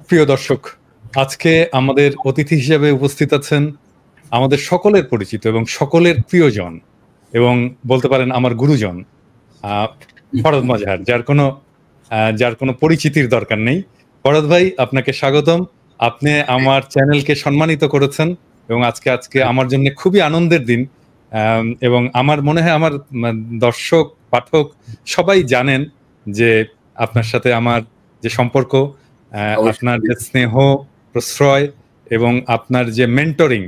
প্রিয় দর্শক, আজকে আমাদের অতিথি হিসেবে উপস্থিত আছেন আমাদের সকলের পরিচিত এবং সকলের প্রিয়জন এবং বলতে পারেন আমার গুরুজন ফরদ মাজহার, যার কোনো পরিচিতির দরকার নেই। ফরদ ভাই, আপনাকে স্বাগতম। আপনি আমার চ্যানেলকে সম্মানিত করেছেন এবং আজকে আমার জন্য খুবই আনন্দের দিন। এবং আমার মনে হয় আমার দর্শক পাঠক সবাই জানেন যে আপনার সাথে আমার যে সম্পর্ক, আপনার যে স্নেহ প্রশ্রয় এবং আপনার যে মেন্টরিং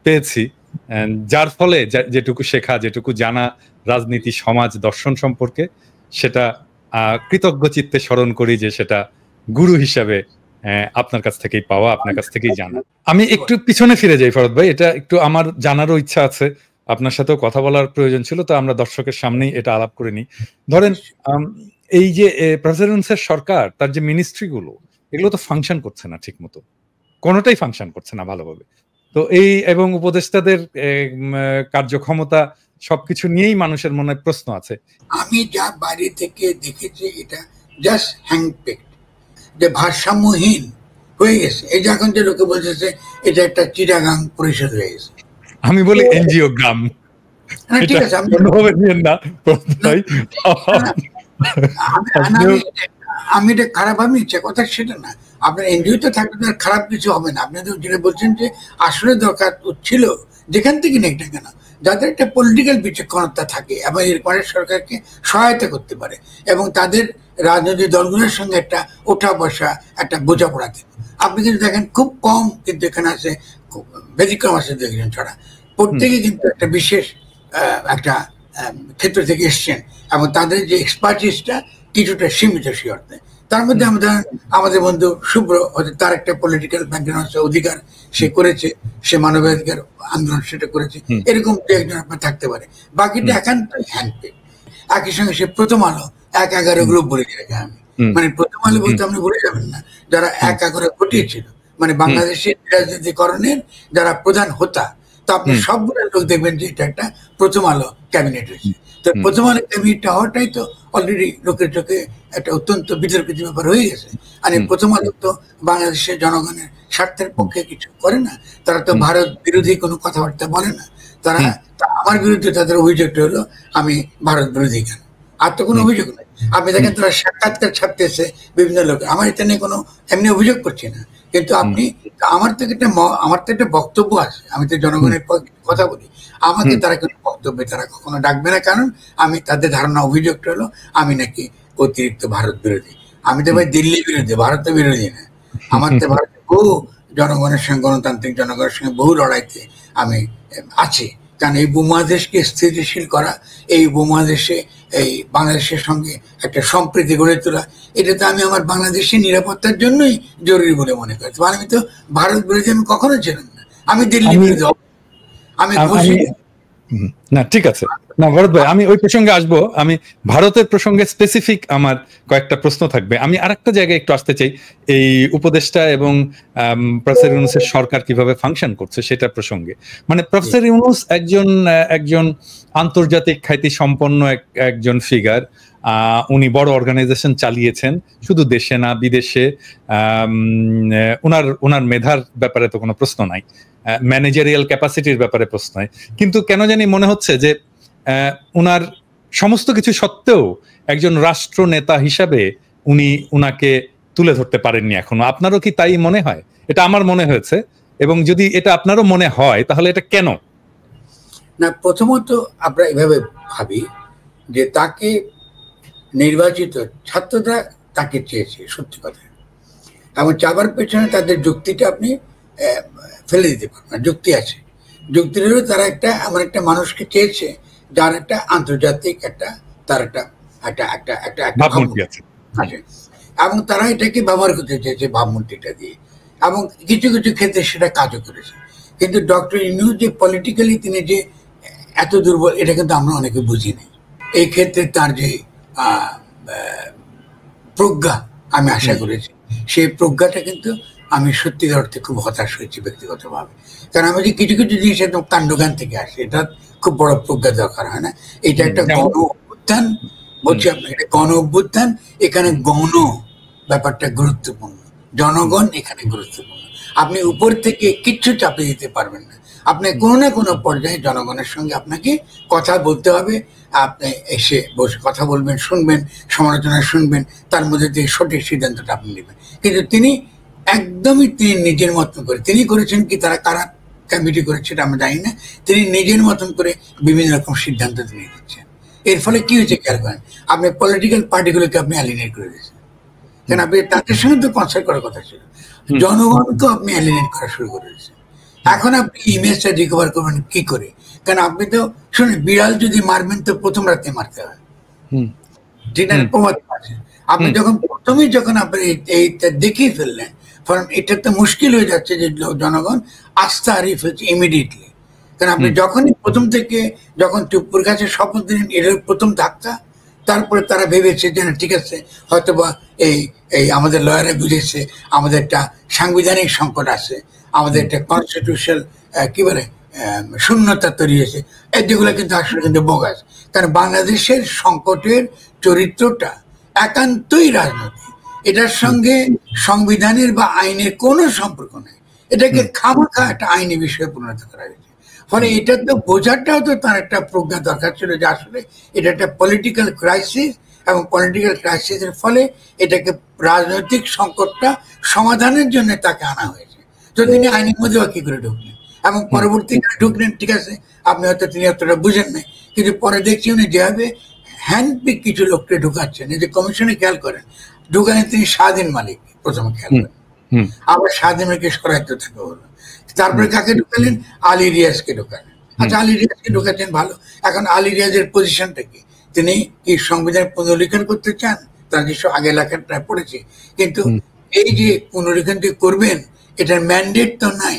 পেয়েছি, যার ফলে যেটুকু শেখা, যেটুকু জানা রাজনীতি, সমাজ, দর্শন সম্পর্কে, সেটা কৃতজ্ঞ চিত্তে স্মরণ করি যে সেটা গুরু হিসাবে আপনার কাছ থেকেই পাওয়া, আপনার কাছ থেকেই জানা। আমি একটু পিছনে ফিরে যাই ফরদ ভাই, এটা একটু আমার জানারও ইচ্ছা আছে, আপনার সাথেও কথা বলার প্রয়োজন ছিল, তো আমরা দর্শকের সামনেই এটা আলাপ করে নিই। ধরেন এই যে প্রেসিডেন্সের সরকার, তার যে মিনিস্ট্রিগুলো, এগুলো তো ফাংশন করছে না ঠিক মতো, কোনোটাই ফাংশন করছে না ভালোভাবে। তো এই এবং উপদেষ্টাদের কার্যক্ষমতা সবকিছু নিয়েই মানুষের মনে প্রশ্ন আছে। আমি যা বাইরে থেকে দেখেছি, এটা জাস্ট হ্যাংপেক্ট, যে ভারসাম্যহীন হয়ে গেছে। এই যে এখন যে লোকে বলতেছে এটা একটা চিটাগাং পরিষদ হয়ে গেছে, আমি বলি এনজিও গ্রাম। ঠিক আছে, আমি এটা খারাপ আমি ইচ্ছা কথা সেটা না। আপনার এনজিওতে থাকলে তার খারাপ কিছু হবে না। আপনি তো যেটা বলছেন যে আসলে দরকার ছিল যেখান থেকে নেই না কেন, যাদের একটা পলিটিক্যাল বিচক্ষণতা থাকে এবং এরপরে সরকারকে সহায়তা করতে পারে এবং তাদের রাজনৈতিক দলগুলোর সঙ্গে একটা ওঠা বসা, একটা বোঝাপড়া থাকে। আপনি কিন্তু দেখেন খুব কম কিন্তু এখানে আছে, ব্যতিক্রম আছে দু একজন ছাড়া, প্রত্যেকে কিন্তু একটা বিশেষ একটা ক্ষেত্র থেকে এসছেন এবং তাদের যে এক্সপার্টিসটা কিছুটা সীমিত সে অর্থে। তার মধ্যে আমাদের বন্ধু শুভ্র, তার একটা পলিটিক্যাল ব্যাকগ্রাউন্ড আছে, অধিকার সে করেছে, সে মানবাধিকার আন্দোলন সেটা করেছে, এরকম দু একজন আপনার থাকতে পারে। বাকিটা একান্ত হ্যান্ডপেড। একই সঙ্গে সে প্রথম আলো 1-11 গ্রুপ বলে জায়গা, আমি মানে প্রথম আলো বলতে আপনি বলে যাবেন না, যারা 1-11 ঘটিয়েছিল, মানে বাংলাদেশের রাজনীতিকরণের যারা প্রধান হোতা, তো আপনি সবগুলো লোক দেখবেন যে এটা একটা প্রথম আলো ক্যাবিনেট হয়েছে। তো প্রথম আলো ক্যাবিনেটটা হওয়াটাই তো অলরেডি লোকের চোখে একটা অত্যন্ত বিতর্কিত ব্যাপার হয়ে গেছে। আর প্রথম আলো তো বাংলাদেশের জনগণের স্বার্থের পক্ষে কিছু করে না, তারা তো ভারত বিরোধী কোনো কথাবার্তা বলে না। তারা আমার বিরুদ্ধে তাদের অভিযোগটা হলো আমি ভারত বিরোধী কেন, আর তো কোনো অভিযোগ নেই। আপনি দেখেন তারা সাক্ষাৎকার ছাপতেছে বিভিন্ন লোক, আমার এটা নিয়ে কোনো এমনি অভিযোগ করছি না, কিন্তু আপনি আমার তো একটা বক্তব্য আছে, আমি তো জনগণের কথা বলি, আমাকে তারা কোনো বক্তব্যে তারা কখনো ডাকবে না, কারণ আমি তাদের ধারণা অভিযোগটা হলো আমি নাকি অতিরিক্ত ভারত বিরোধী। আমি তো ভাই দিল্লি বিরোধী, ভারত বিরোধী না। আমার তো ভারত বহু জনগণের সঙ্গে, গণতান্ত্রিক জনগণের সঙ্গে বহু লড়াইতে আমি আছি, কারণ এই উপমহাদেশকে স্থিতিশীল করা, এই উপমহাদেশে এই বাংলাদেশের সঙ্গে একটা সম্প্রীতি গড়ে তোলা, এটা তো আমি আমার বাংলাদেশের নিরাপত্তার জন্যই জরুরি বলে মনে করি। আমি তো ভারত বিরোধী আমি কখনো ছিলাম না, আমি দিল্লি বিরোধী, আমি খুশি না। ঠিক আছে, না ভরত ভাই, আমি ওই প্রসঙ্গে আসবো। আমি ভারতের প্রসঙ্গে স্পেসিফিক আমার কয়েকটা প্রশ্ন থাকবে। আমি আরেকটা জায়গায় একটু আসতে চাই, এই উপদেষ্টা এবং প্রফেসর ইউনূসের সরকার কিভাবে ফাংশন করছে সেটা প্রসঙ্গে। মানে প্রফেসর ইউনূস একজন আন্তর্জাতিক খ্যাতি সম্পন্ন একজন ফিগার। উনি বড় অর্গানাইজেশন চালিয়েছেন, শুধু দেশে না বিদেশে। ওনার মেধার ব্যাপারে তো কোনো প্রশ্ন নাই, ম্যানেজারিয়াল ক্যাপাসিটির ব্যাপারে প্রশ্ন হয়, কিন্তু কেন জানি মনে হচ্ছে যে উনার সমস্ত কিছু সত্ত্বেও একজন রাষ্ট্র নেতা হিসাবে উনাকে তুলে ধরতে পারেননি এখনো। আপনারও কি তাই মনে হয়? এটা আমার মনে হয়েছে, এবং যদি এটা আপনারও মনে হয় তাহলে এটা কেন? না, প্রথমত আমরা এভাবে ভাবি যে তাকে নির্বাচিত ছাত্ররা তাকে চেয়েছে, সত্যি কথা, এবং চাবার পেছনে তাদের যুক্তিটা আপনি ফেলে দিতে পারবেন। যুক্তি আছে, যুক্তিটা হলো তারা এমন একটা মানুষকে চেয়েছে যার একটা আন্তর্জাতিক তার একটা ভাবমূর্তি আছে, এবং তারা এটাকে ব্যবহার করতে চেয়েছে ভাবমূর্তিটা দিয়ে, এবং কিছু কিছু ক্ষেত্রে সেটা কাজও করেছে। কিন্তু ডক্টর ইউনূস যে পলিটিক্যালি তিনি যে এত দুর্বল, এটা কিন্তু আমরা অনেকে বুঝি নাই। এই ক্ষেত্রে তার যে প্রজ্ঞা আমি আশা করেছি, সেই প্রজ্ঞাটা কিন্তু আমি সত্যিকার অর্থে খুব হতাশ হয়েছি ব্যক্তিগতভাবে। কারণ আমি যে কিছু কিছু জিনিস একদম কাণ্ডজ্ঞান থেকে আসে, এটা খুব বড় প্রজ্ঞা দরকার হয় না। এটা একটা গণ অভ্যুত্থান, বলছি আপনাকে, এটা গণ অভ্যুত্থান। এখানে গণ ব্যাপারটা গুরুত্বপূর্ণ, জনগণ এখানে গুরুত্বপূর্ণ। আপনি উপর থেকে কিচ্ছু চাপিয়ে দিতে পারবেন না। আপনি কোনো না কোনো পর্যায়ে জনগণের সঙ্গে আপনাকে কথা বলতে হবে। আপনি এসে বসে কথা বলবেন, শুনবেন, সমালোচনা শুনবেন, তার মধ্যে দিয়ে সঠিক সিদ্ধান্তটা আপনি নেবেন। কিন্তু তিনি একদমই তিনি নিজের মতন করে, তিনি করেছেন কি তারা কারা কমিটি করেছে সেটা আমরা জানি না, তিনি নিজের মতন করে বিভিন্ন রকম সিদ্ধান্ত নিয়ে দিচ্ছেন। এর ফলে কি হয়েছে খেয়াল করেন, আপনি পলিটিক্যাল পার্টিগুলোকে আপনি অ্যালিনেট করে দিয়েছেন। কারণ আপনি তাদের সঙ্গে তো কনসাল্ট করার কথা ছিল, জনগণকে আপনি অ্যালিনেট করা শুরু করে দিয়েছেন। এখন আপনি ইমেজটা রিকভার করবেন কি করে? কারণ আপনি তো শুনুন, বিড়াল যদি মারবেন তো প্রথম রাতে মারতে হয়, যেটা প্রমাদ আছে। আপনি যখন প্রথমেই যখন আপনি এইটা দেখিয়ে ফেললেন, কারণ এটা তো মুশকিল হয়ে যাচ্ছে যে জনগণ আস্থা হারিয়ে ফেলছে ইমিডিয়েটলি। কারণ আপনি যখনই প্রথম থেকে যখন টুপ্পুর কাছে শপথ দিলেন, এটার প্রথম ধাক্কা। তারপরে তারা ভেবেছে যে না ঠিক আছে, হয়তোবা এই এই আমাদের লয়ারে বুঝেছে আমাদের একটা সাংবিধানিক সংকট আছে, আমাদের একটা কনস্টিটিউশনাল কি বলে শূন্যতা তৈরি হয়েছে। যেগুলো কিন্তু আসলে কিন্তু বোগাস। কারণ বাংলাদেশের সংকটের চরিত্রটা একান্তই রাজনৈতিক, এটার সঙ্গে সংবিধানের বা আইনের কোনো সম্পর্ক নেই। এটাকে খামাখা একটা আইনি বিষয়ে পরিণত করা হয়েছে। ফলে এটা তো বোঝাটাও তো তার একটা প্রজ্ঞা দরকার ছিল যে আসলে এটা একটা পলিটিক্যাল ক্রাইসিস, এবং পলিটিক্যাল ক্রাইসিসের ফলে এটাকে রাজনৈতিক সংকটটা সমাধানের জন্য তাকে আনা হয়েছে। তো তিনি আইনের মধ্যে কি করে ঢুকলেন, এবং পরবর্তীকালে ঢুকলেন, ঠিক আছে আপনি হয়তো তিনি অতটা বুঝেন নাই, কিন্তু পরে দেখছি উনি যেভাবে হ্যান্ডপিক কিছু লোককে ঢুকাচ্ছেন, এই যে কমিশনে খেয়াল করেন, ঢুকালেন তিনি স্বাধীন মালিক প্রথমে খেয়াল করেন, আবার স্বাধীন মালিককে সরাইতে থাকা হলো। তারপরে কাকে ঢুকালেন? আলী রিয়াজকে ঢুকালেন। আচ্ছা, আলী রিয়াজকে ঢুকাচ্ছেন ভালো, এখন আলী রিয়াজের পজিশনটা কি? তিনি কি সংবিধান পুনর্লিখন করতে চান? তার কিছু আগে লেখাটা পড়েছি, কিন্তু এই যে পুনর্লিখনটি করবেন এটার ম্যান্ডেট তো নাই।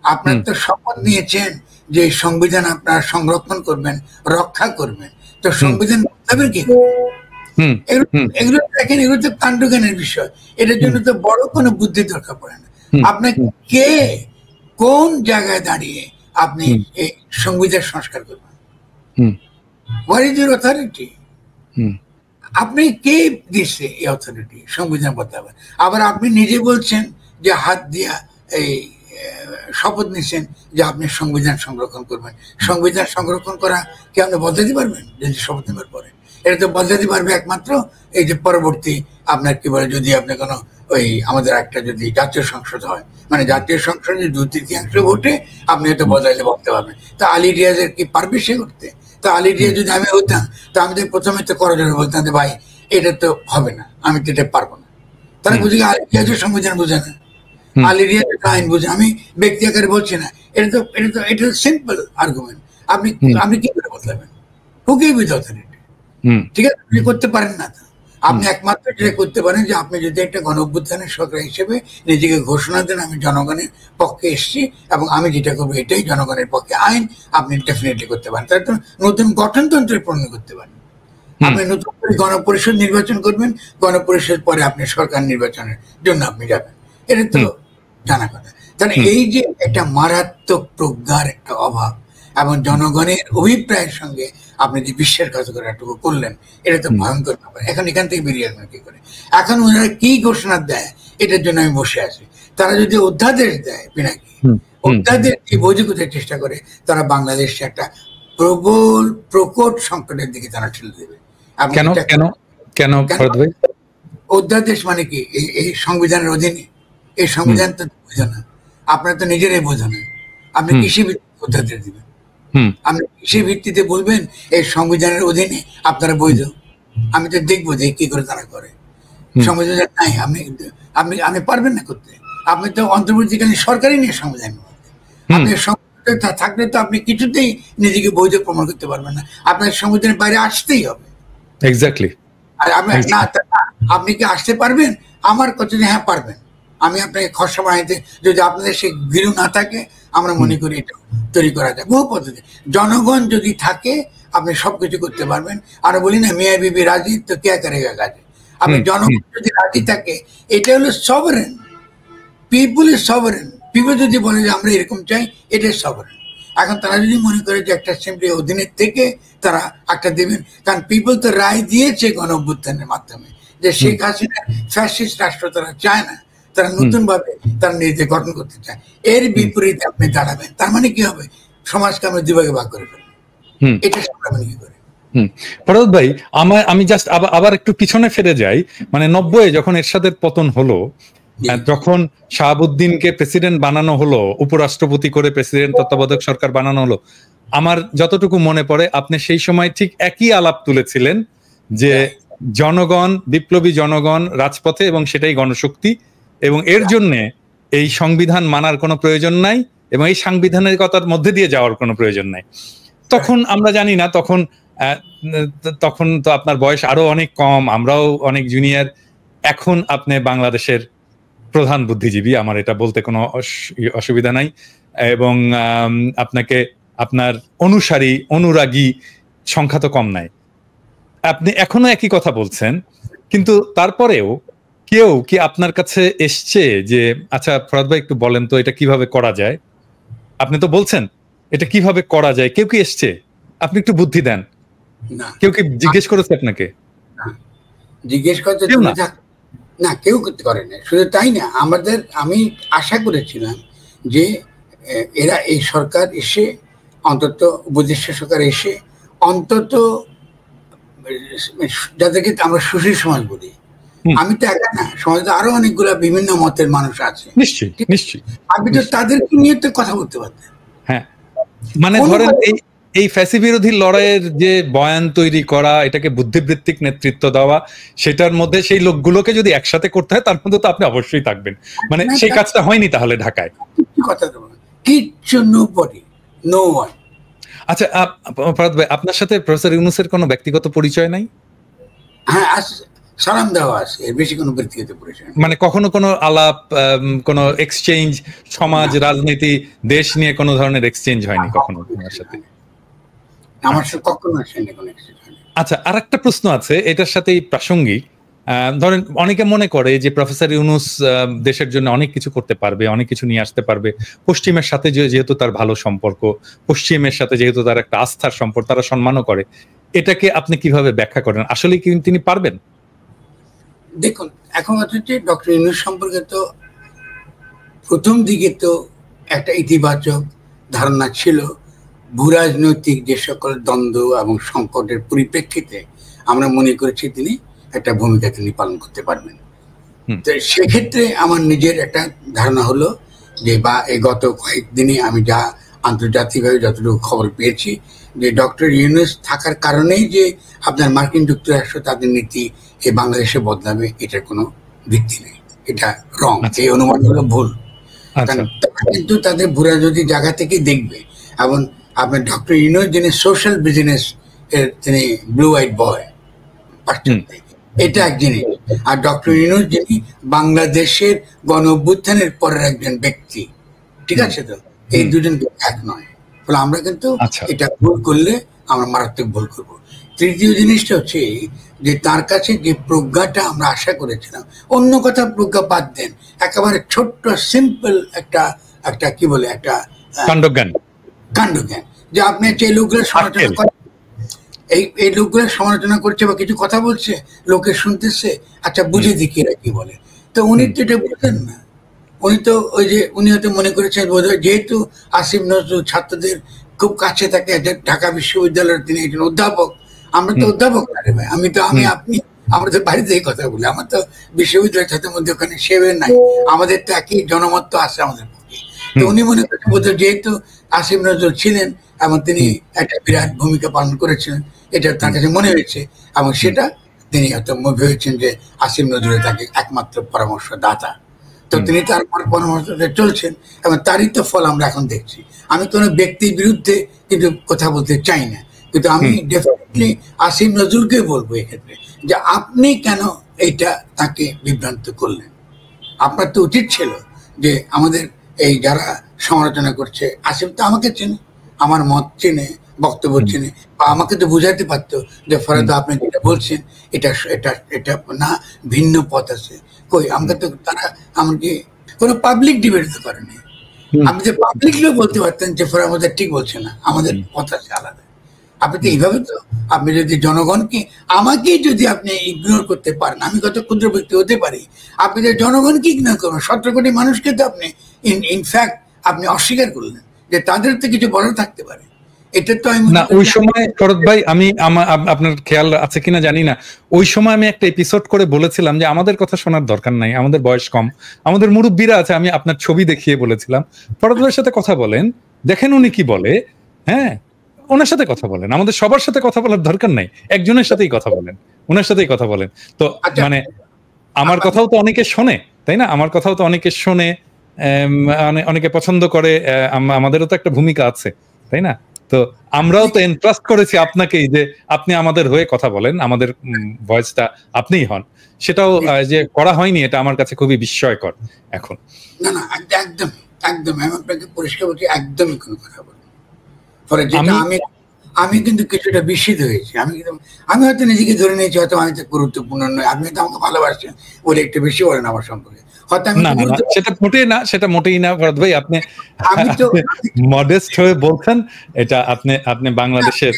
আপনার তো শপথ নিয়েছেন যে সংবিধান আপনারা সংরক্ষণ করবেন, রক্ষা করবেন, তো সংবিধান বদলাবেন কি? এগুলো দেখেন, এগুলো তো কাণ্ডজ্ঞানের বিষয়। এটার জন্য তো বড় কোনো বুদ্ধি দরকার পড়ে না। আপনাকে কে কোন জায়গায় দাঁড়িয়ে আপনি এই সংবিধান সংস্কার করবেন? What is your authority? আপনি কে দিচ্ছে এই অথরিটি সংবিধান বদলাবেন? আবার আপনি নিজে বলছেন যে হাত দিয়া এই শপথ নিচ্ছেন যে আপনি সংবিধান সংরক্ষণ করবেন। সংবিধান সংরক্ষণ করা কি আপনি বদলাতে পারবেন? যদি শপথ নেবার পরে এটা তো বদলাতে পারবে একমাত্র এই যে পরবর্তী আপনার কি বলে, যদি আপনি কোনো ওই আমাদের একটা যদি জাতীয় সংসদ হয়, মানে জাতীয় সংসদে 2/3 ভোটে আপনি হয়তো বদলাইলে বলতে পারবেন। তা আলী রিয়াজের কি পারবে সে করতে? তো আলী রিয়াজ যদি আমি হতাম, তো আমি তো প্রথমে তো করজোরে বলতাম যে ভাই এটা তো হবে না, আমি তো এটা পারবো না। তারা বুঝি আলী রিয়াজের সংবিধান বোঝে না, আলী রিয়াজের আইন বুঝে। আমি ব্যক্তি আকারে বলছি না, এটা সিম্পল আর্গুমেন্ট। আপনি কি করে বদলাবেন? Who gave you the authority? ঠিক আছে, আপনি করতে পারেন না। আপনি একমাত্র যেটা করতে পারেন যে আপনি যদি একটা গণ অভ্যুত্থানের সরকার হিসেবে নিজেকে ঘোষণা দেন আমি জনগণের পক্ষে এসেছি এবং আমি যেটা করবো এটাই জনগণের পক্ষে আইন, আপনি ডেফিনেটলি করতে পারেন। তার তো নতুন গঠনতন্ত্রের প্রণয়ন করতে পারেন। আপনি নতুন করে গণপরিষদ নির্বাচন করবেন, গণপরিষদ পরে আপনি সরকার নির্বাচনের জন্য আপনি যাবেন। এটা তো জানা কথা। তাহলে এই যে একটা মারাত্মক প্রজ্ঞার একটা অভাব এবং জনগণের অভিপ্রায়ের সঙ্গে আপনি যে বিশ্বাসঘাতকতাটুকু করলেন, এটা তো ভয়ঙ্কর ব্যাপার। এখন এখান থেকে বেরিয়ে আসবেন কি করে? এখন ওনারা কি ঘোষণা দেয় এটার জন্য আমি বসে আছি। তারা যদি অধ্যাদেশ দেয়, পিনাকি অধ্যাদেশ কি বৈধ করতে চেষ্টা করে, তারা বাংলাদেশে একটা প্রবল প্রকট সংকটের দিকে তারা ঠেলে দেবে। অধ্যাদেশ মানে কি? এই সংবিধানের অধীনে, এই সংবিধান তো বোঝে না, আপনার তো নিজেরাই বোঝে না। আপনি কৃষি ভিত্তিক অধ্যাদেশ দিবেন, আপনি কৃষি ভিত্তিতে বলবেন এই সংবিধানের অধীনে আপনারা বৈধ। আমি তো দেখবো যে কি করে তারা করে। সংবিধান নাই, আপনি পারবেন না করতে। আপনি তো অন্তর্বর্তীকালীন সরকারই নিয়ে সংবিধান, আপনি সংবিধান থাকলে তো আপনি কিছুতেই নিজেকে বৈধ প্রমাণ করতে পারবেন না। আপনার সংবিধানের বাইরে আসতেই হবে। এক্স্যাক্টলি। আর আপনি কি আসতে পারবেন? আমার কথা যে হ্যাঁ পারবেন। আমি আপনাকে খসড়া বানাইতে, যদি আপনাদের সে ভিড় না থাকে, আমরা মনে করি এটা তৈরি করা যায় বহু পদ্ধতি। জনগণ যদি থাকে আপনি সবকিছু করতে পারবেন। আর বলি না মিয়া বিবি রাজি তো কে করেগা কাজে। আপনি জনগণ যদি রাজি থাকে, এটা হলো সভারেন, পিপুল ইজ সভারেন। পিপুল যদি বলে যে আমরা এরকম চাই, এটাই সভারেন। এখন তারা যদি মনে করে যে একটা অ্যাসেম্বলি অধীনের থেকে তারা একটা দেবেন, কারণ পিপুল তো রায় দিয়েছে গণ অভ্যুত্থানের মাধ্যমে যে শেখ হাসিনা ফ্যাসিস্ট রাষ্ট্র তারা চায় না, তারা নতুন ভাবে তারা নিজেদের গঠন করতে চায়। এর বিপরীতে আপনি দাঁড়াবেন, তার মানে কি হবে? সমাজকে আমরা দুভাগে ভাগ করে ফেলবো। এটা সামনে কি করে? ফরহাদ ভাই, আমি জাস্ট আবার একটু পিছনে ফিরে যাই। মানে 90-এ যখন এরশাদের পতন হলো, যখন শাহাবুদ্দিনকে প্রেসিডেন্ট বানানো হলো, উপরাষ্ট্রপতি করে প্রেসিডেন্ট তত্ত্বাবধায়ক সরকার বানানো হলো, আমার যতটুকু মনে পড়ে আপনি সেই সময় ঠিক একই আলাপ তুলেছিলেন যে জনগণ, বিপ্লবী জনগণ রাজপথে এবং সেটাই গণশক্তি, এবং এর জন্যে এই সংবিধান মানার কোনো প্রয়োজন নাই এবং এই সাংবিধানিকতার মধ্যে দিয়ে যাওয়ার কোনো প্রয়োজন নাই। তখন আমরা জানি না, তখন তো আপনার বয়স আরো অনেক কম, আমরাও অনেক জুনিয়র। এখন আপনি বাংলাদেশের প্রধান বুদ্ধিজীবী, আমার এটা বলতে কোনো অসুবিধা নাই, এবং আপনাকে আপনার অনুসারী অনুরাগী সংখ্যা তো কম নাই। আপনি এখনো একই কথা বলছেন, কিন্তু তারপরেও কেউ কি আপনার কাছে এসছে যে আচ্ছা ফরহাদ ভাই একটু বলেন তো এটা কিভাবে করা যায়? আপনি তো বলছেন এটা কিভাবে করা যায়, কেউ কি এসছে? আপনি একটু বুদ্ধি দেন। কেউ কি জিজ্ঞেস করেছে আপনাকে? জিজ্ঞেস করতে না, কেউ করতে করে না। শুধু তাই না, আমি আশা করেছিলাম যে এরা এই সরকার এসে, অন্তত উপদেষ্টা সরকার এসে, অন্তত যাদেরকে আমরা সুশীল সমাজ বলি, আমি তো একা না, সমাজে আরো অনেকগুলা বিভিন্ন মতের মানুষ আছে, নিশ্চয়ই আপনি তো তাদেরকে নিয়ে তো কথা বলতে পারতেন। হ্যাঁ, মানে ধরেন এই ফ্যাসি বিরোধী লড়াইয়ের যে বয়ান তৈরি করা, এটাকে বুদ্ধিবৃত্তিক নেতৃত্ব দেওয়া, সেটার মধ্যে সেই লোকগুলোকে যদি একসাথে করতে হয় তার মধ্যে তো আপনি অবশ্যই থাকবেন। মানে সেই কাজটা হয়নি তাহলে ঢাকায়? কথা তো কিচ্ছু নো ওয়ান। আচ্ছা ফরহাদ ভাই, আপনার সাথে প্রফেসর ইউনূসের কোনো ব্যক্তিগত পরিচয় নাই? হ্যাঁ আছে, সালাম দেওয়া আছে, এর বেশি কোনো ব্যক্তিগত পরিচয়। মানে কখনো কোনো আলাপ, কোনো এক্সচেঞ্জ, সমাজ রাজনীতি দেশ নিয়ে কোনো ধরনের এক্সচেঞ্জ হয়নি কখনো আপনার সাথে? আমার সাথে কখনো আসেনি কোনো এক্সচেঞ্জ হয়নি। আচ্ছা, আরেকটা প্রশ্ন আছে এটার সাথেই প্রাসঙ্গিক। ধরেন অনেকে মনে করে যে প্রফেসর ইউনূস দেশের জন্য অনেক কিছু করতে পারবে, অনেক কিছু নিয়ে আসতে পারবে, পশ্চিমের সাথে যেহেতু তার ভালো সম্পর্ক, পশ্চিমের সাথে যেহেতু তার একটা আস্থার সম্পর্ক, তারা সম্মানও করে। এটাকে আপনি কিভাবে ব্যাখ্যা করেন? আসলে কি তিনি পারবেন? দেখুন, এখন হচ্ছে ডক্টর ইউনূস সম্পর্কে তো প্রথম দিকে তো একটা ইতিবাচক ধারণা ছিল। ভূরাজনৈতিক যে সকল দ্বন্দ্ব এবং সংকটের পরিপ্রেক্ষিতে আমরা মনে করেছি তিনি একটা ভূমিকা তিনি পালন করতে পারবেন। তো সেক্ষেত্রে আমার নিজের একটা ধারণা হলো যে, বা এই গত কয়েকদিনে আমি যা আন্তর্জাতিকভাবে যতটুকু খবর পেয়েছি, যে ডক্টর ইউনূস থাকার কারণেই যে আপনার মার্কিন যুক্তরাষ্ট্র তাদের নীতি এই বাংলাদেশে বদলাবে, এটার কোনো ভিত্তি নেই। এটা রং, এই অনুমান হলো ভুল। কিন্তু তাদের ভূরাজনৈতিক জায়গা থেকে দেখবে। এবং আপনার ডক্টর ইউনূস যিনি সোশ্যাল বিজনেস এর, তিনি ব্লু হোয়াইট বয়, এটা এক জিনিস। আর ডক্টর ইউনূস যিনি বাংলাদেশের গণ অভ্যুত্থানের পরের একজন ব্যক্তি, ঠিক আছে? তো এই দুজন এক নয়, ফলে আমরা কিন্তু এটা ভুল করলে আমরা মারাত্মক ভুল করব। তৃতীয় জিনিসটা হচ্ছে যে তার কাছে যে প্রজ্ঞাটা আমরা আশা করেছিলাম, অন্য কথা প্রজ্ঞা বাদ দেন, একেবারে ছোট্ট সিম্পল একটা কি বলে একটা কাণ্ডজ্ঞান, যে আপনি যে লোকগুলো সমালোচনা করেন, এই লোকগুলো সমালোচনা করছে বা কিছু কথা বলছে, লোকে শুনতেছে, আচ্ছা বুঝে দেখি এরা কি বলে। তো উনি তো এটা বুঝলেন না। উনি হয়তো মনে করেছেন বোধহয় যেহেতু আসিফ নজরুল ছাত্রদের খুব কাছে থাকে, ঢাকা বিশ্ববিদ্যালয়ের তিনি একজন অধ্যাপক, আমরা তো অধ্যাপক না রে ভাই, আপনি আমরা তো বাড়িতে এই কথা বলি, আমার তো বিশ্ববিদ্যালয়ের ছাত্রের মধ্যে ওখানে সেবে নাই, আমাদের তো একই জনমত তো আছে আমাদের পক্ষে। তো উনি মনে করছেন বোধহয় যেহেতু আসিফ নজরুল ছিলেন এবং তিনি একটা বিরাট ভূমিকা পালন করেছিলেন, এটা তার কাছে মনে হয়েছে, এবং সেটা তিনি হয়তো ভেবেছেন যে আসিফ নজরুল তাকে একমাত্র পরামর্শদাতা। তো তিনি তার পরামর্শে চলছেন এবং তারই তো ফল আমরা এখন দেখছি। আমি কোনো ব্যক্তির বিরুদ্ধে কিন্তু কথা বলতে চাই না, কিন্তু আমি ডেফিনেটলি আসিফ নজরুলকে বলবো এক্ষেত্রে যে আপনি কেন এইটা তাকে বিভ্রান্ত করলেন? আপনার তো উচিত ছিল যে আমাদের এই যারা সমালোচনা করছে, আসিফ তো আমাকে চেনে, আমার মত চেনে, বক্তব্য চেনে, বা আমাকে তো বুঝাতে পারতো যে ফরহাদ আপনি যেটা বলছেন এটা এটা এটা না, ভিন্ন পথ আছে। কই, আমাকে তো তারা আমাকে কোনো পাবলিক ডিবেট তো করেনি। আমি যে পাবলিকলিও বলতে পারতেন যে ফরহাদ আমাদের ঠিক বলছে না, আমাদের পথ আছে আলাদা। আপনি তো এইভাবে তো, আপনি যদি জনগণকে, আমাকেই যদি আপনি ইগনোর করতে পারেন, আমি কত ক্ষুদ্র ব্যক্তি হতে পারি, আপনি যদি জনগণকে ইগনোর করবেন, 17 কোটি মানুষকে তো আপনি ইনফ্যাক্ট আপনি অস্বীকার করলেন যে তাদের তো কিছু বলার থাকতে পারে। এটা তো আমি না, ওই সময় শরৎ ভাই, আমি আপনার খেয়াল আছে কিনা জানি না, ওই সময় আমি একটা এপিসোড করে বলেছিলাম যে আমাদের কথা শোনার দরকার নাই, আমাদের বয়স কম, আমাদের মুরব্বীরা আছে। আমি আপনার ছবি দেখিয়ে বলেছিলাম শরৎ ভাইয়ের সাথে কথা বলেন, দেখেন উনি কি বলে। হ্যাঁ, ওনার সাথে কথা বলেন, আমাদের সবার সাথে কথা বলার দরকার নাই, একজনের সাথেই কথা বলেন, ওনার সাথেই কথা বলেন। তো মানে আমার কথাও তো অনেকে শোনে, তাই না? আমার কথাও তো অনেকে শোনে, অনেকে পছন্দ করে, আমাদেরও তো একটা ভূমিকা আছে, তাই না? তো আমরাও তো এন্ট্রাস্ট করেছি আপনাকেই যে আপনি আমাদের হয়ে কথা বলেন, আমাদের ভয়েসটা আপনিই হন। সেটাও যে করা হয়নি, এটা আমার কাছে খুবই বিস্ময়কর এখন। না না, একদম একদম আমি আপনাকে পরিষ্কার বলছি, একদমই কোনো কথা বলবো। ফলে যেটা আমি কিন্তু কিছুটা বিস্মিত হয়েছি। আমি হয়তো নিজেকে ধরে নিয়েছি হয়তো আমি তো গুরুত্বপূর্ণ নয়, আপনি তো আমাকে ভালোবাসছেন বলে একটু বেশি বলেন আমার সম্পর্কে। সেটা মোটেই না, সেটা মোটেই না ভরত ভাই, আপনি মডেস্ট হয়ে বলছেন। এটা আপনি বাংলাদেশের,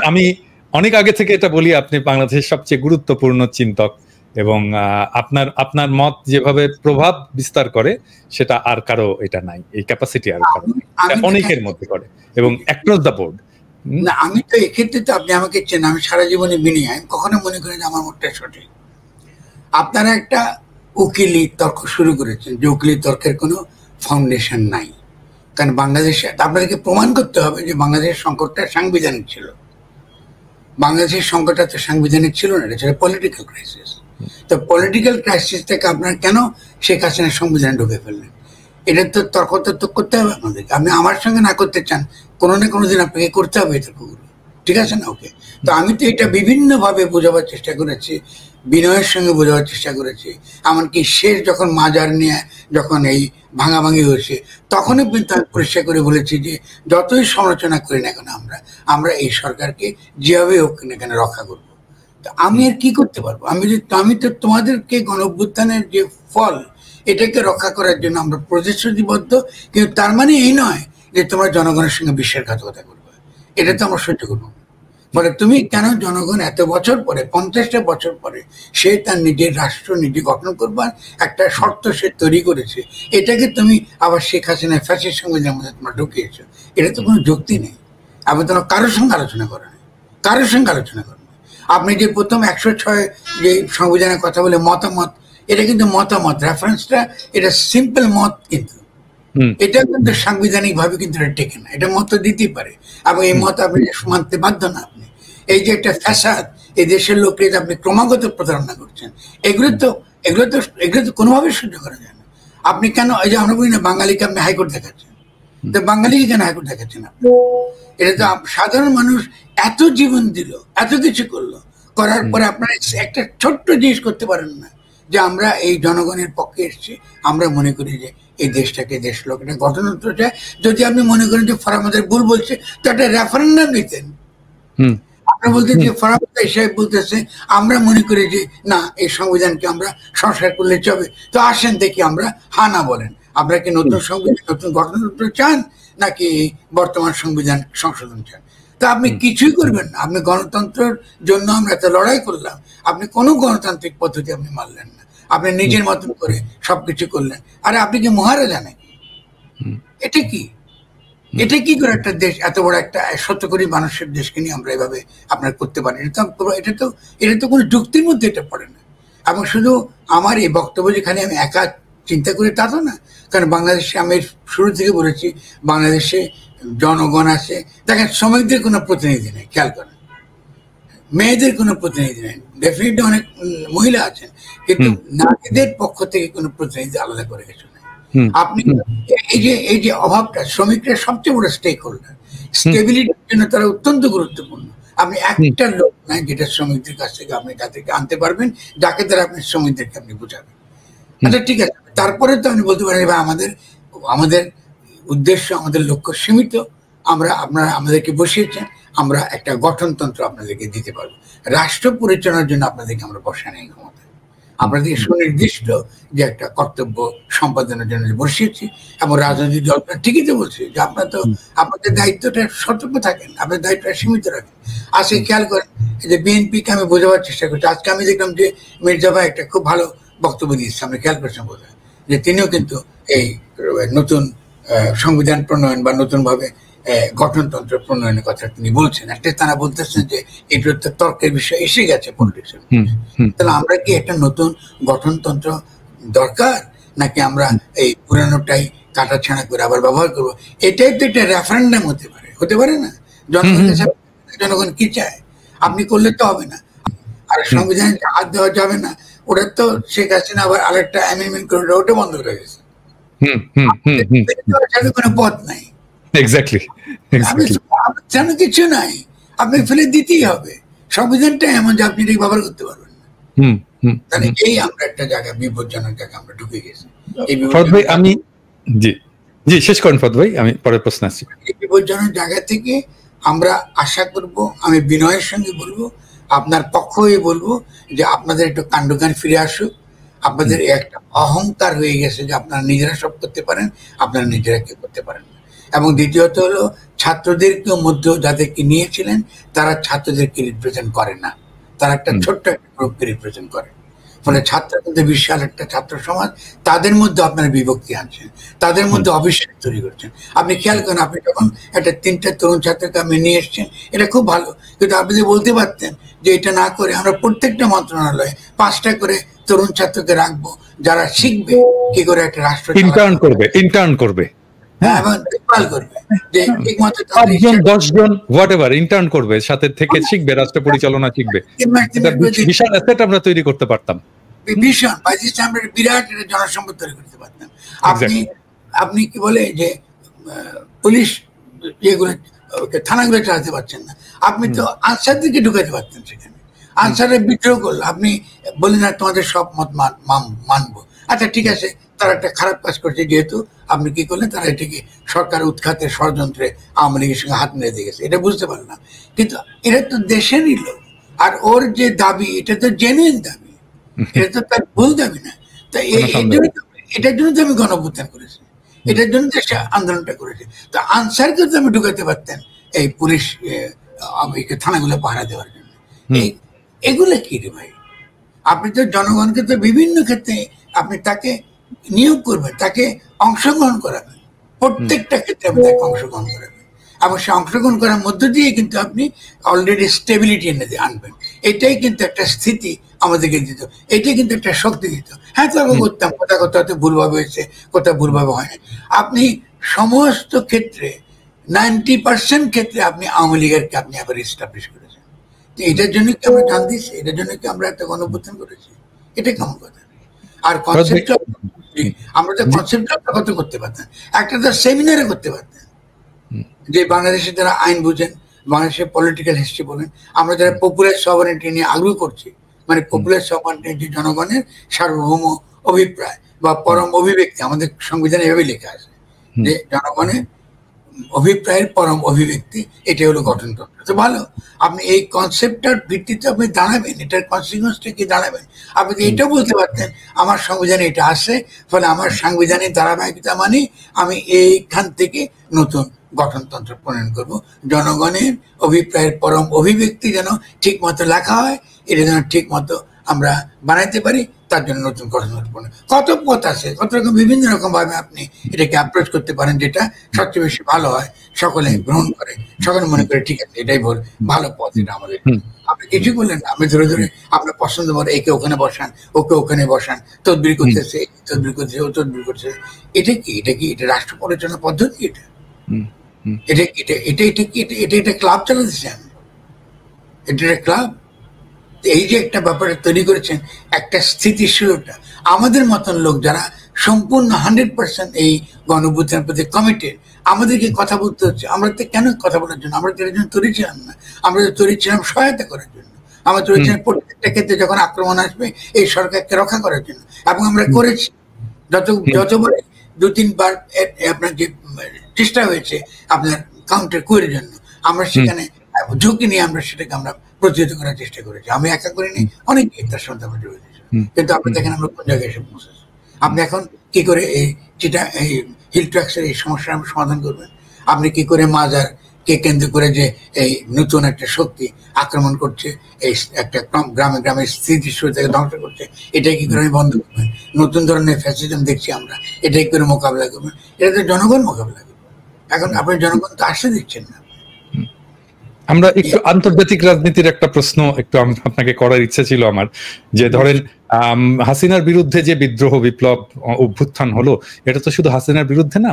আমি অনেক আগে থেকে এটা বলি, আপনি বাংলাদেশের সবচেয়ে গুরুত্বপূর্ণ চিন্তক, এবং আপনার মত যেভাবে প্রভাব বিস্তার করে সেটা আর কারো এটা নাই, এই ক্যাপাসিটি আর কারো অনেকের মধ্যে করে, এবং অ্যাক্রস দ্য বোর্ড। না, আমি তো এক্ষেত্রে তো আপনি আমাকে চেন, আমি সারা জীবনে বিনি, আমি কখনো মনে করি যে আমার মতটা সঠিক। আপনারা একটা উকিলি তর্ক শুরু করেছেন, যে উকিলি তর্কের কোনো ফাউন্ডেশন নাই। কারণ বাংলাদেশে আপনাদেরকে প্রমাণ করতে হবে যে বাংলাদেশের সংকটটা সাংবিধানিক ছিল। বাংলাদেশের সংকটটা তো সাংবিধানিক ছিল না, এটা ছিল পলিটিক্যাল ক্রাইসিস। তো পলিটিক্যাল ক্রাইসিস থেকে আপনারা কেন শেখ হাসিনার সংবিধানে ঢুকে ফেললেন? এটা তো তর্ক করতে হবে আপনাদেরকে। আপনি আমার সঙ্গে না করতে চান, কোনো না কোনো দিন আপনাকে করতে হবে এই তর্কগুলো, ঠিক আছে না? ওকে, তো আমি তো এটা বিভিন্নভাবে বোঝাবার চেষ্টা করেছি, বিনয়ের সঙ্গে বোঝাবার চেষ্টা করেছি। এমনকি শেষ যখন মাজার নিয়ে যখন এই ভাঙাভাঙি হয়েছে, তখনও কিন্তু আমি পরিষ্কার করে বলেছি যে যতই সমালোচনা করি না কেন আমরা এই সরকারকে যেভাবে হোক না কেন রক্ষা করবো। তো আমি আর কি করতে পারবো? আমি তো তোমাদেরকে গণঅভ্যুত্থানের যে ফল, এটাকে রক্ষা করার জন্য আমরা প্রতিশ্রুতিবদ্ধ, কিন্তু তার মানে এই নয় যে তোমরা জনগণের সঙ্গে বিশ্বাসঘাতকতা করবে। এটা তো আমরা সহ্য করবো। ফলে তুমি কেন জনগণ এত বছর পরে, 50টা বছর পরে সে তার নিজের রাষ্ট্র নিজে গঠন করবার একটা শর্ত সে তৈরি করেছে, এটাকে তুমি আবার শেখ হাসিনা ফ্যাসির সংবিধানের মধ্যে তোমরা ঢুকিয়েছো? এটা তো কোনো যুক্তি নেই। আপনি তোমার কারোর সঙ্গে আলোচনা করেন, কারোর সঙ্গে আলোচনা করেন। আপনি যে প্রথম 106 যে সংবিধানের কথা বলে মতামত, এটা কিন্তু মতামত, রেফারেন্সটা এটা সিম্পল মত, কিন্তু এটা কিন্তু সাংবিধানিক ভাবে কিন্তু এটা টেকে না। এটা মত দিতেই পারে, এবং এই মত আপনি মানতে বাধ্য না। আপনি এই যে একটা ফ্যাসাদ, এই দেশের লোককে আপনি ক্রমাগত প্রতারণা করছেন, এগুলো তো কোনোভাবে সহ্য করা যায় না। আপনি কেন, এই যে আমরা বলি না বাঙালিকে আপনি হাইকোর্ট দেখাচ্ছেন, তো বাঙালিকে কেন হাইকোর্ট দেখাচ্ছেন আপনি? এটা তো সাধারণ মানুষ এত জীবন দিল, এত কিছু করলো, করার পরে আপনারা একটা ছোট্ট জিনিস করতে পারেন না, যে আমরা এই জনগণের পক্ষে এসেছি, আমরা মনে করি যে এই দেশটাকে দেশ লোক এটা গঠনতন্ত্র চায়। যদি আপনি মনে করেন যে ফরামাদের ভুল বলছে, তো একটা রেফারেন্ডাম নিতেন। আপনারা বলতেন যে ফরামাদ সাহেব বলতেছে আমরা মনে করি যে না, এই সংবিধানকে আমরা সংস্কার করলে চলবে, তো আসেন দেখি আমরা হ্যাঁ না বলেন। আপনারা কি নতুন সংবিধান, নতুন গঠনতন্ত্র চান, নাকি বর্তমান সংবিধান সংশোধন চান? তা আপনি কিছুই করবেন না। আপনি গণতন্ত্রের জন্য আমরা এত লড়াই করলাম, আপনি কোনো গণতান্ত্রিক পদ্ধতি আপনি মানলেন না, আপনি নিজের মতন করে সবকিছু করলেন। আরে আপনি কি মহারাজা নাকি? এটা কি, এটা কি করে একটা দেশ, এত বড় একটা 100 কোটি মানুষের দেশকে নিয়ে আমরা এভাবে আপনার করতে পারি? এটা তো কোনো যুক্তির মধ্যে এটা পড়ে না। এবং শুধু আমার এই বক্তব্য যেখানে আমি একা চিন্তা করি তা তো না, কারণ বাংলাদেশে আমি শুরু থেকে বলেছি, বাংলাদেশে জনগণ আছে। দেখেন, শ্রমিকদের কোনো প্রতিনিধি নেই, খেয়াল করেন, মেয়েদের কোনো প্রতিনিধি নেই, ডেফিনেটলি অনেক মহিলা আছেন, কিন্তু নারীদের পক্ষ থেকে কোনো প্রতিনিধি আলাদা করে কিছু নেই। আপনি এই যে অভাবটা, শ্রমিকরা সবচেয়ে বড় স্টেক হোল্ডার, স্টেবিলিটির জন্য তারা অত্যন্ত গুরুত্বপূর্ণ। আপনি একটা লোক নাই যেটা শ্রমিকদের কাছ থেকে আপনি তাদেরকে আনতে পারবেন, যাকে দ্বারা আপনি শ্রমিকদেরকে আপনি বোঝাবেন। আচ্ছা ঠিক আছে, তারপরে তো আপনি বলতে পারেন আমাদের উদ্দেশ্য, আমাদের লক্ষ্য সীমিত, আপনারা আমাদেরকে বসিয়েছেন, আমরা একটা গঠনতন্ত্র আপনাদেরকে দিতে পারবো, রাষ্ট্র পরিচালনার জন্য আপনাদেরকে আমরা বসা নেই ক্ষমতা। আপনাদের সুনির্দিষ্ট যে একটা কর্তব্য সম্পাদনের জন্য বসিয়েছি, এবং রাজনৈতিক দল ঠিকই তো বলছি যে আপনারা তো আপনাদের দায়িত্বটা সতর্ক থাকেন, আপনার দায়িত্বটা সীমিত রাখেন। আজকে খেয়াল করেন যে বিএনপিকে আমি বোঝাবার চেষ্টা করছি। আজকে আমি দেখলাম যে মির্জা ভাই একটা খুব ভালো বক্তব্য দিয়েছে, আমরা খেয়াল করছেন বোধ হয়, যে তিনিও কিন্তু এই নতুন সংবিধান প্রণয়ন বা নতুনভাবে গঠনতন্ত্র প্রণয়নের কথা তিনি বলছেন। একটা তারা বলতেছেন যে এটা তো তর্কের বিষয় এসে গেছে পলিটিক্সের। তাহলে আমরা কি একটা নতুন গঠনতন্ত্র দরকার, নাকি আমরা এই পুরানোটাই কাটাছাড়া করে আবার ব্যবহার করবো? এটাই তো একটা রেফারেন্ডাম হতে পারে না? জনগণ কি চায় আপনি করলে তো হবে না। আর সংবিধানে হাত দেওয়া যাবে না, ওটা তো শেখ হাসিনা আবার আরেকটা অ্যামেন্ডমেন্ট করলে ওটা বন্ধ করে গেছে। কোনো পথ নাই, কিছু নাই, আপনি ফেলে দিতেই হবে। সংবিধানটা এমন যে আপনি এটাকে ব্যবহার করতে পারবেন না। তাহলে এই আমরা একটা জায়গা, বিপজ্জনক জায়গা আমরা ঢুকে গেছি। আমি শেষ করেন ফদ ভাই, আমি পরের প্রশ্ন আসছি। এই বিপজ্জনক জায়গা থেকে আমরা আশা করব, আমি বিনয়ের সঙ্গে বলবো, আপনার পক্ষ হয়ে বলবো যে আপনাদের একটু কাণ্ডজ্ঞান ফিরে আসুক। আপনাদের একটা অহংকার হয়ে গেছে যে আপনারা নিজেরা সব করতে পারেন, আপনারা নিজেরা কেউ করতে পারেন না। এবং দ্বিতীয়ত হলো, ছাত্রদেরকেও মধ্যে যাদেরকে নিয়েছিলেন তারা ছাত্রদেরকে রিপ্রেজেন্ট করে না, তারা একটা ছোট্ট একটা গ্রুপকে রিপ্রেজেন্ট করে। ফলে ছাত্র কিন্তু বিশাল একটা ছাত্র সমাজ, তাদের মধ্যে আপনারা বিভক্তি আনছেন, তাদের মধ্যে অবিশ্বাস তৈরি করছেন। আপনি খেয়াল করেন, আপনি যখন একটা 3টা তরুণ ছাত্রকে আপনি নিয়ে এসছেন, এটা খুব ভালো, কিন্তু আপনি যদি বলতে পারতেন যে এটা না করে আমরা প্রত্যেকটা মন্ত্রণালয়ে 5টা করে তরুণ ছাত্রকে রাখবো, যারা শিখবে কি করে একটা রাষ্ট্র ইন্টার্ন করবে, এবং দেখভাল করবে, যে ঠিকমতো 10জন হোয়াটএভার ইন্টার্ন করবে, সাথে থেকে শিখবে, রাষ্ট্র পরিচালনা শিখবে। বিশাল অ্যাসেট আমরা তৈরি করতে পারতাম, ভীষণ আমরা বিরাট জনসম্পদ তৈরি করতে পারতাম। আপনি কি বলে যে পুলিশ যেগুলো থানাগুলো চালাতে পারছেন না, আপনি তো আনসার দিকে ঢুকাতে পারতেন। সেখানে আনসারের বিদ্রোহ করলো, আপনি বললেন না তোমাদের সব মত মানবো। আচ্ছা ঠিক আছে, তারা একটা খারাপ কাজ করছে, যেহেতু আপনি কি করলেন, তারা এটাকে সরকার উৎখাতের ষড়যন্ত্রে আওয়ামী লীগের সঙ্গে হাত মেরে দিয়ে গেছে, এটা বুঝতে পারলাম। কিন্তু এটা তো দেশেরই লোক, আর ওর যে দাবি এটা তো জেনুইন দাবি, এটা তো তার ভুল দাবি না। তো এটার জন্য তো আমি গণঅভ্যুত্থান করেছি, এটার জন্য তো আন্দোলনটা করেছি। তো আনসারকে তো আমি ঢুকাতে পারতেন এই পুলিশ থানাগুলো পাহারা দেওয়ার জন্য। এগুলো কি রে ভাই? আপনি তো জনগণকে তো বিভিন্ন ক্ষেত্রে আপনি তাকে নিয়োগ করবেন, তাকে অংশগ্রহণ করাবেন, প্রত্যেকটা ক্ষেত্রে আপনি তাকে অংশগ্রহণ করাবেন, এবং সে অংশগ্রহণ করার মধ্য দিয়ে কিন্তু আপনি অলরেডি স্টেবিলিটি এনে আনবেন। এটাই কিন্তু একটা স্থিতি আমাদেরকে দিত, এটাই কিন্তু একটা শক্তি দিত। হ্যাঁ, তর্ক করতাম, কোথাও হয়তো ভুলভাবে হয়েছে, কোথাও ভুলভাবে হয় না। আপনি সমস্ত ক্ষেত্রে 90% ক্ষেত্রে আপনি আওয়ামী লীগেরকে আপনি আবার এস্টাবলিশ করেছেন। এটার জন্য কি আমরা জান দিচ্ছি, এটার জন্য কি আমরা একটা গণঅভ্যুত্থান করেছি? এটা কেমন কথা? আর কনসেপ্ট আমরা তো কনসেপ্ট কত করতে পারতাম, একটা তো সেমিনারে করতে পারতাম, যে বাংলাদেশে যারা আইন বুঝেন, বাংলাদেশের পলিটিক্যাল হিস্ট্রি বলেন, আমরা যারা পপুলার সভারেন্টি নিয়ে আগ্রহ করছি, মানে পপুলার সভারেন্টি যে জনগণের সার্বভৌম অভিপ্রায় বা পরম অভিব্যক্তি, আমাদের সংবিধানে এভাবে লেখা আছে যে জনগণের অভিপ্রায়ের পরম অভিব্যক্তি, এটা হলো গঠনতন্ত্র। তো ভালো, আপনি এই কনসেপ্টটার ভিত্তিতে আপনি দাঁড়াবেন, এটার কনসিকুয়েন্সটা কি দাঁড়াবেন। আপনি এটা বলতে পারতেন আমার সংবিধানে এটা আছে, ফলে আমার সাংবিধানিক ধারাবাহিকতা মানে আমি এইখান থেকে নতুন গঠনতন্ত্র প্রণয়ন করব, জনগণের অভিপ্রায়ের পরম অভিব্যক্তি যেন ঠিক মতো লেখা হয়, এটা যেন ঠিক মতো আমরা বানাইতে পারি, তার জন্য নতুন গঠনতন্ত্র প্রণয়ন। কত পথ আছে, কত রকম বিভিন্ন রকম ভাবে আপনি এটাকে অ্যাপ্রোচ করতে পারেন, যেটা সবচেয়ে বেশি ভালো হয়, সকলে গ্রহণ করে, সকলে মনে করে ঠিক আছে এটাই ভালো পথ, এটা আমাদের। আপনি কিছু বললেন না, আপনি ধরে ধরে আপনার পছন্দ মতো একে ওখানে বসান, ওকে ওখানে বসান, তদবির করতেছে, তদবির করতেছে, ও তদবির করতেছে। এটা কি এটা রাষ্ট্র পরিচালনা পদ্ধতি? এটা ক্লাব চালাতেছেন, এটা ক্লাব। এই যে একটা ব্যাপারে তৈরি করেছেন, একটা স্থিতিশীলতা, আমাদের মতন লোক যারা সম্পূর্ণ 100% এই গণঅভ্যুত্থানের প্রতি কমিটেড, আমাদেরকে কথা বলতে হচ্ছে। আমরা তো কেন কথা বলার জন্য, আমরা তো এর জন্য তৈরি ছিলাম না, আমরা তো তৈরি ছিলাম সহায়তা করার জন্য। আমরা তৈরি ছিলাম প্রত্যেকটা ক্ষেত্রে যখন আক্রমণ আসবে এই সরকারকে রক্ষা করার জন্য, এবং আমরা করেছি। যতবার 2-3 বার আপনার যে চেষ্টা হয়েছে আপনার কাউন্টার কুয়ের জন্য, আমরা সেখানে ঝুঁকি নিয়ে আমরা সেটাকে আমরা প্রতিহত করার চেষ্টা করেছি। আমি একা করিনি, অনেকেই তার সঙ্গে আমরা জড়িত ছিল। কিন্তু আপনি দেখেন আমরা কোন জায়গায় এসে পৌঁছেছি। আপনি এখন কি করে এই হিল ট্র্যাক্সের এই সমস্যার সমাধান করবেন? আপনি কি করে মাজার কে কেন্দ্র করে যে এই নতুন একটা শক্তি আক্রমণ করছে, এই একটা গ্রামে গ্রামে স্থিতিশীলতাকে ধ্বংস করছে, এটাই কি করে বন্ধ করবেন? নতুন ধরনের ফ্যাসিজম দেখছি আমরা, এটাই করে মোকাবিলা করবেন? এটা তো জনগণ মোকাবিলা করবে। এখন আপনি জনগণ তো আসতে দিচ্ছেন না। আমরা একটু আন্তর্জাতিক রাজনীতির একটা প্রশ্ন একটু আপনাকে করার ইচ্ছা ছিল আমার, যে ধরেন হাসিনার বিরুদ্ধে যে বিদ্রোহ বিপ্লব অভ্যুত্থান হলো, এটা তো শুধু হাসিনার বিরুদ্ধে না,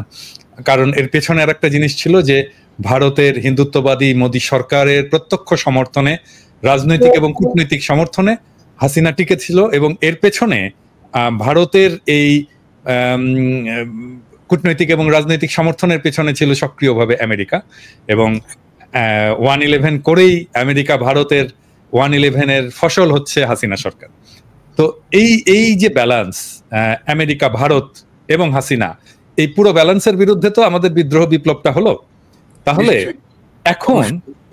কারণ এর পেছনে আর একটা জিনিস ছিল যে ভারতের হিন্দুত্ববাদী মোদী সরকারের প্রত্যক্ষ সমর্থনে, রাজনৈতিক এবং কূটনৈতিক সমর্থনে হাসিনা টিকে ছিল, এবং এর পেছনে ভারতের এই কূটনৈতিক এবং রাজনৈতিক সমর্থনের পেছনে ছিল সক্রিয়ভাবে আমেরিকা, এবং 1/11 করেই আমেরিকা ভারতের 1/11-এর ফসল হচ্ছে হাসিনা সরকার। তো এই যে ব্যালেন্স, আমেরিকা, ভারত এবং হাসিনা, এই পুরো ব্যালেন্সের বিরুদ্ধে তো আমাদের বিদ্রোহ বিপ্লবটা হলো। তাহলে এখন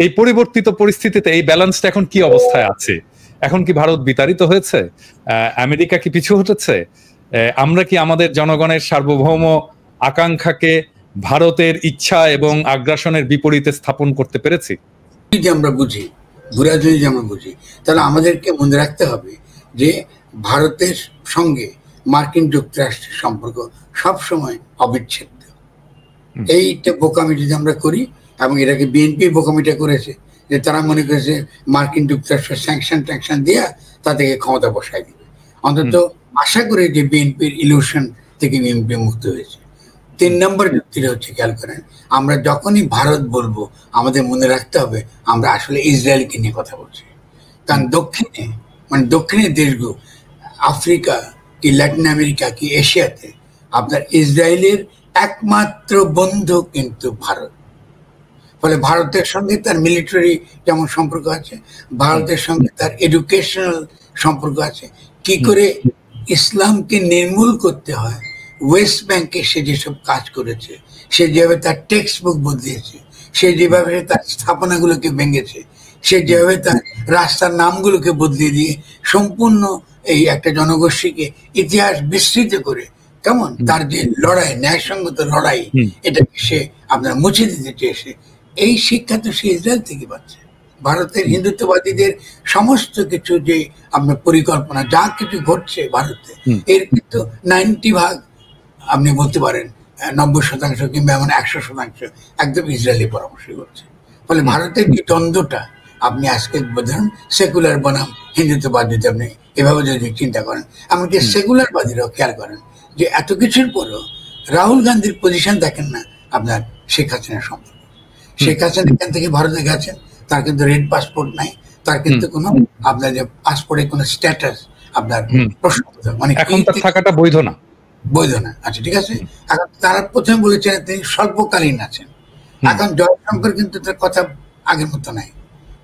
এই পরিবর্তিত পরিস্থিতিতে এই ব্যালেন্সটা এখন কি অবস্থায় আছে? এখন কি ভারত বিতাড়িত হয়েছে? আমেরিকা কি পিছু হটেছে? আমরা কি আমাদের জনগণের সার্বভৌম আকাঙ্ক্ষাকে ভারতের ইচ্ছা এবং আগ্রাসনের বিপরীতে স্থাপন করতে পেরেছি? যদি আমরা বুঝি, যদি আমরা বুঝি, তাহলে আমাদেরকে মনে রাখতে হবে যে ভারতের সঙ্গে মার্কিন যুক্তরাষ্ট্রের সম্পর্ক সবসময় অবিচ্ছেদ্য। এইটা বোকামি যদি আমরা করি, এবং এটাকে বিএনপি বোকামিটা করেছে, যে তারা মনে করেছে মার্কিন যুক্তরাষ্ট্রের স্যাংশন দিয়া তাদেরকে ক্ষমতা বসায় দিবে। অন্তত আশা করি যে বিএনপির ইলিউশন থেকে বিএনপি মুক্ত হয়েছে। 3 নম্বর যুক্তিটা হচ্ছে, খেয়াল করেন, আমরা যখনই ভারত বলবো আমাদের মনে রাখতে হবে আমরা আসলে ইসরায়েলকে নিয়ে কথা বলছি। কারণ দক্ষিণের দেশগুলো, আফ্রিকা কি ল্যাটিন আমেরিকা কি এশিয়াতে, আপনার ইসরায়েলের একমাত্র বন্ধু কিন্তু ভারত। ফলে ভারতের সঙ্গে তার মিলিটারি যেমন সম্পর্ক আছে, ভারতের সঙ্গে তার এডুকেশনাল সম্পর্ক আছে। কি করে ইসলামকে নির্মূল করতে হয়, ওয়েস্ট ব্যাংকে সে যেসব কাজ করেছে, সে যেভাবে তার টেক্সট বুক বদলিয়েছে, সে যেভাবে তার স্থাপনাগুলোকে ভেঙেছে, সে যেভাবে তার রাস্তার নামগুলোকে বদলিয়ে দিয়ে সম্পূর্ণ এই একটা জনগোষ্ঠীকে ইতিহাস বিস্তৃত করে, কেমন তার যে লড়াই, ন্যায়সঙ্গত লড়াই, এটাকে সে আপনার মুছে দিতে চেয়েছে। এই শিক্ষা তো সে ইসরায়েল থেকে পাচ্ছে। ভারতের হিন্দুত্ববাদীদের সমস্ত কিছু যে আপনার পরিকল্পনা, যা কিছু ঘটছে ভারতে, এর কিন্তু 90% আপনি বলতে পারেন 90% কিংবা এমন 100% একদম ইসরায়েলি পরামর্শ করছে। ফলে ভারতের যে দ্বন্দ্বটা আপনি আজকে ধরুন সেকুলার বনাম হিন্দুত্ববাদ, যদি আপনি এভাবে যদি চিন্তা করেন, এমনকি সেকুলারবাদীরাও খেয়াল করেন যে এত কিছুর পরেও রাহুল গান্ধীর পজিশন দেখেন না আপনার শেখ হাসিনার সম্পর্কে। শেখ হাসিনা এখান থেকে ভারতে গেছেন, তার কিন্তু রেড পাসপোর্ট নাই, তার কিন্তু কোনো আপনার যে পাসপোর্টে কোনো স্ট্যাটাস আপনার প্রশ্ন, মানে এখন তার থাকাটা বৈধ না। আচ্ছা, ঠিক আছে। এখন তারা প্রথমে বলেছেন তিনি স্বল্পকালীন আছেন। এখন জয়শঙ্কর কিন্তু তার কথা আগের মতো নাই,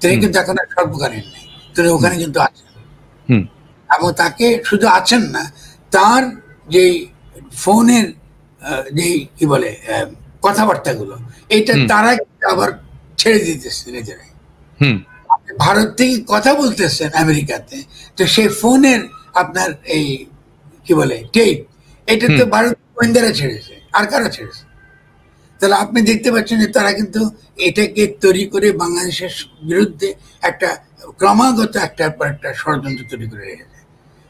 তিনি কিন্তু এখন আর স্বল্পকালীন নেই, তিনি ওখানে কিন্তু আছেন। এবং তাকে শুধু আছেন না, তার যে ফোনের যে কি বলে কথাবার্তাগুলো, এইটা তারা আবার ছেড়ে দিতেছে নিজেরাই। ভারত থেকে কথা বলতেছেন আমেরিকাতে, তো সেই ফোনের আপনার এই কি বলে টেপ, এটা তো ভারত গোয়েন্দারা ছেড়েছে, আর কারা ছেড়েছে? তাহলে আপনি দেখতে পাচ্ছেন যে তারা কিন্তু এটাকে তৈরি করে বাংলাদেশের বিরুদ্ধে একটা ক্রমাগত একটার পর একটা ষড়যন্ত্র তৈরি করে রেখেছে।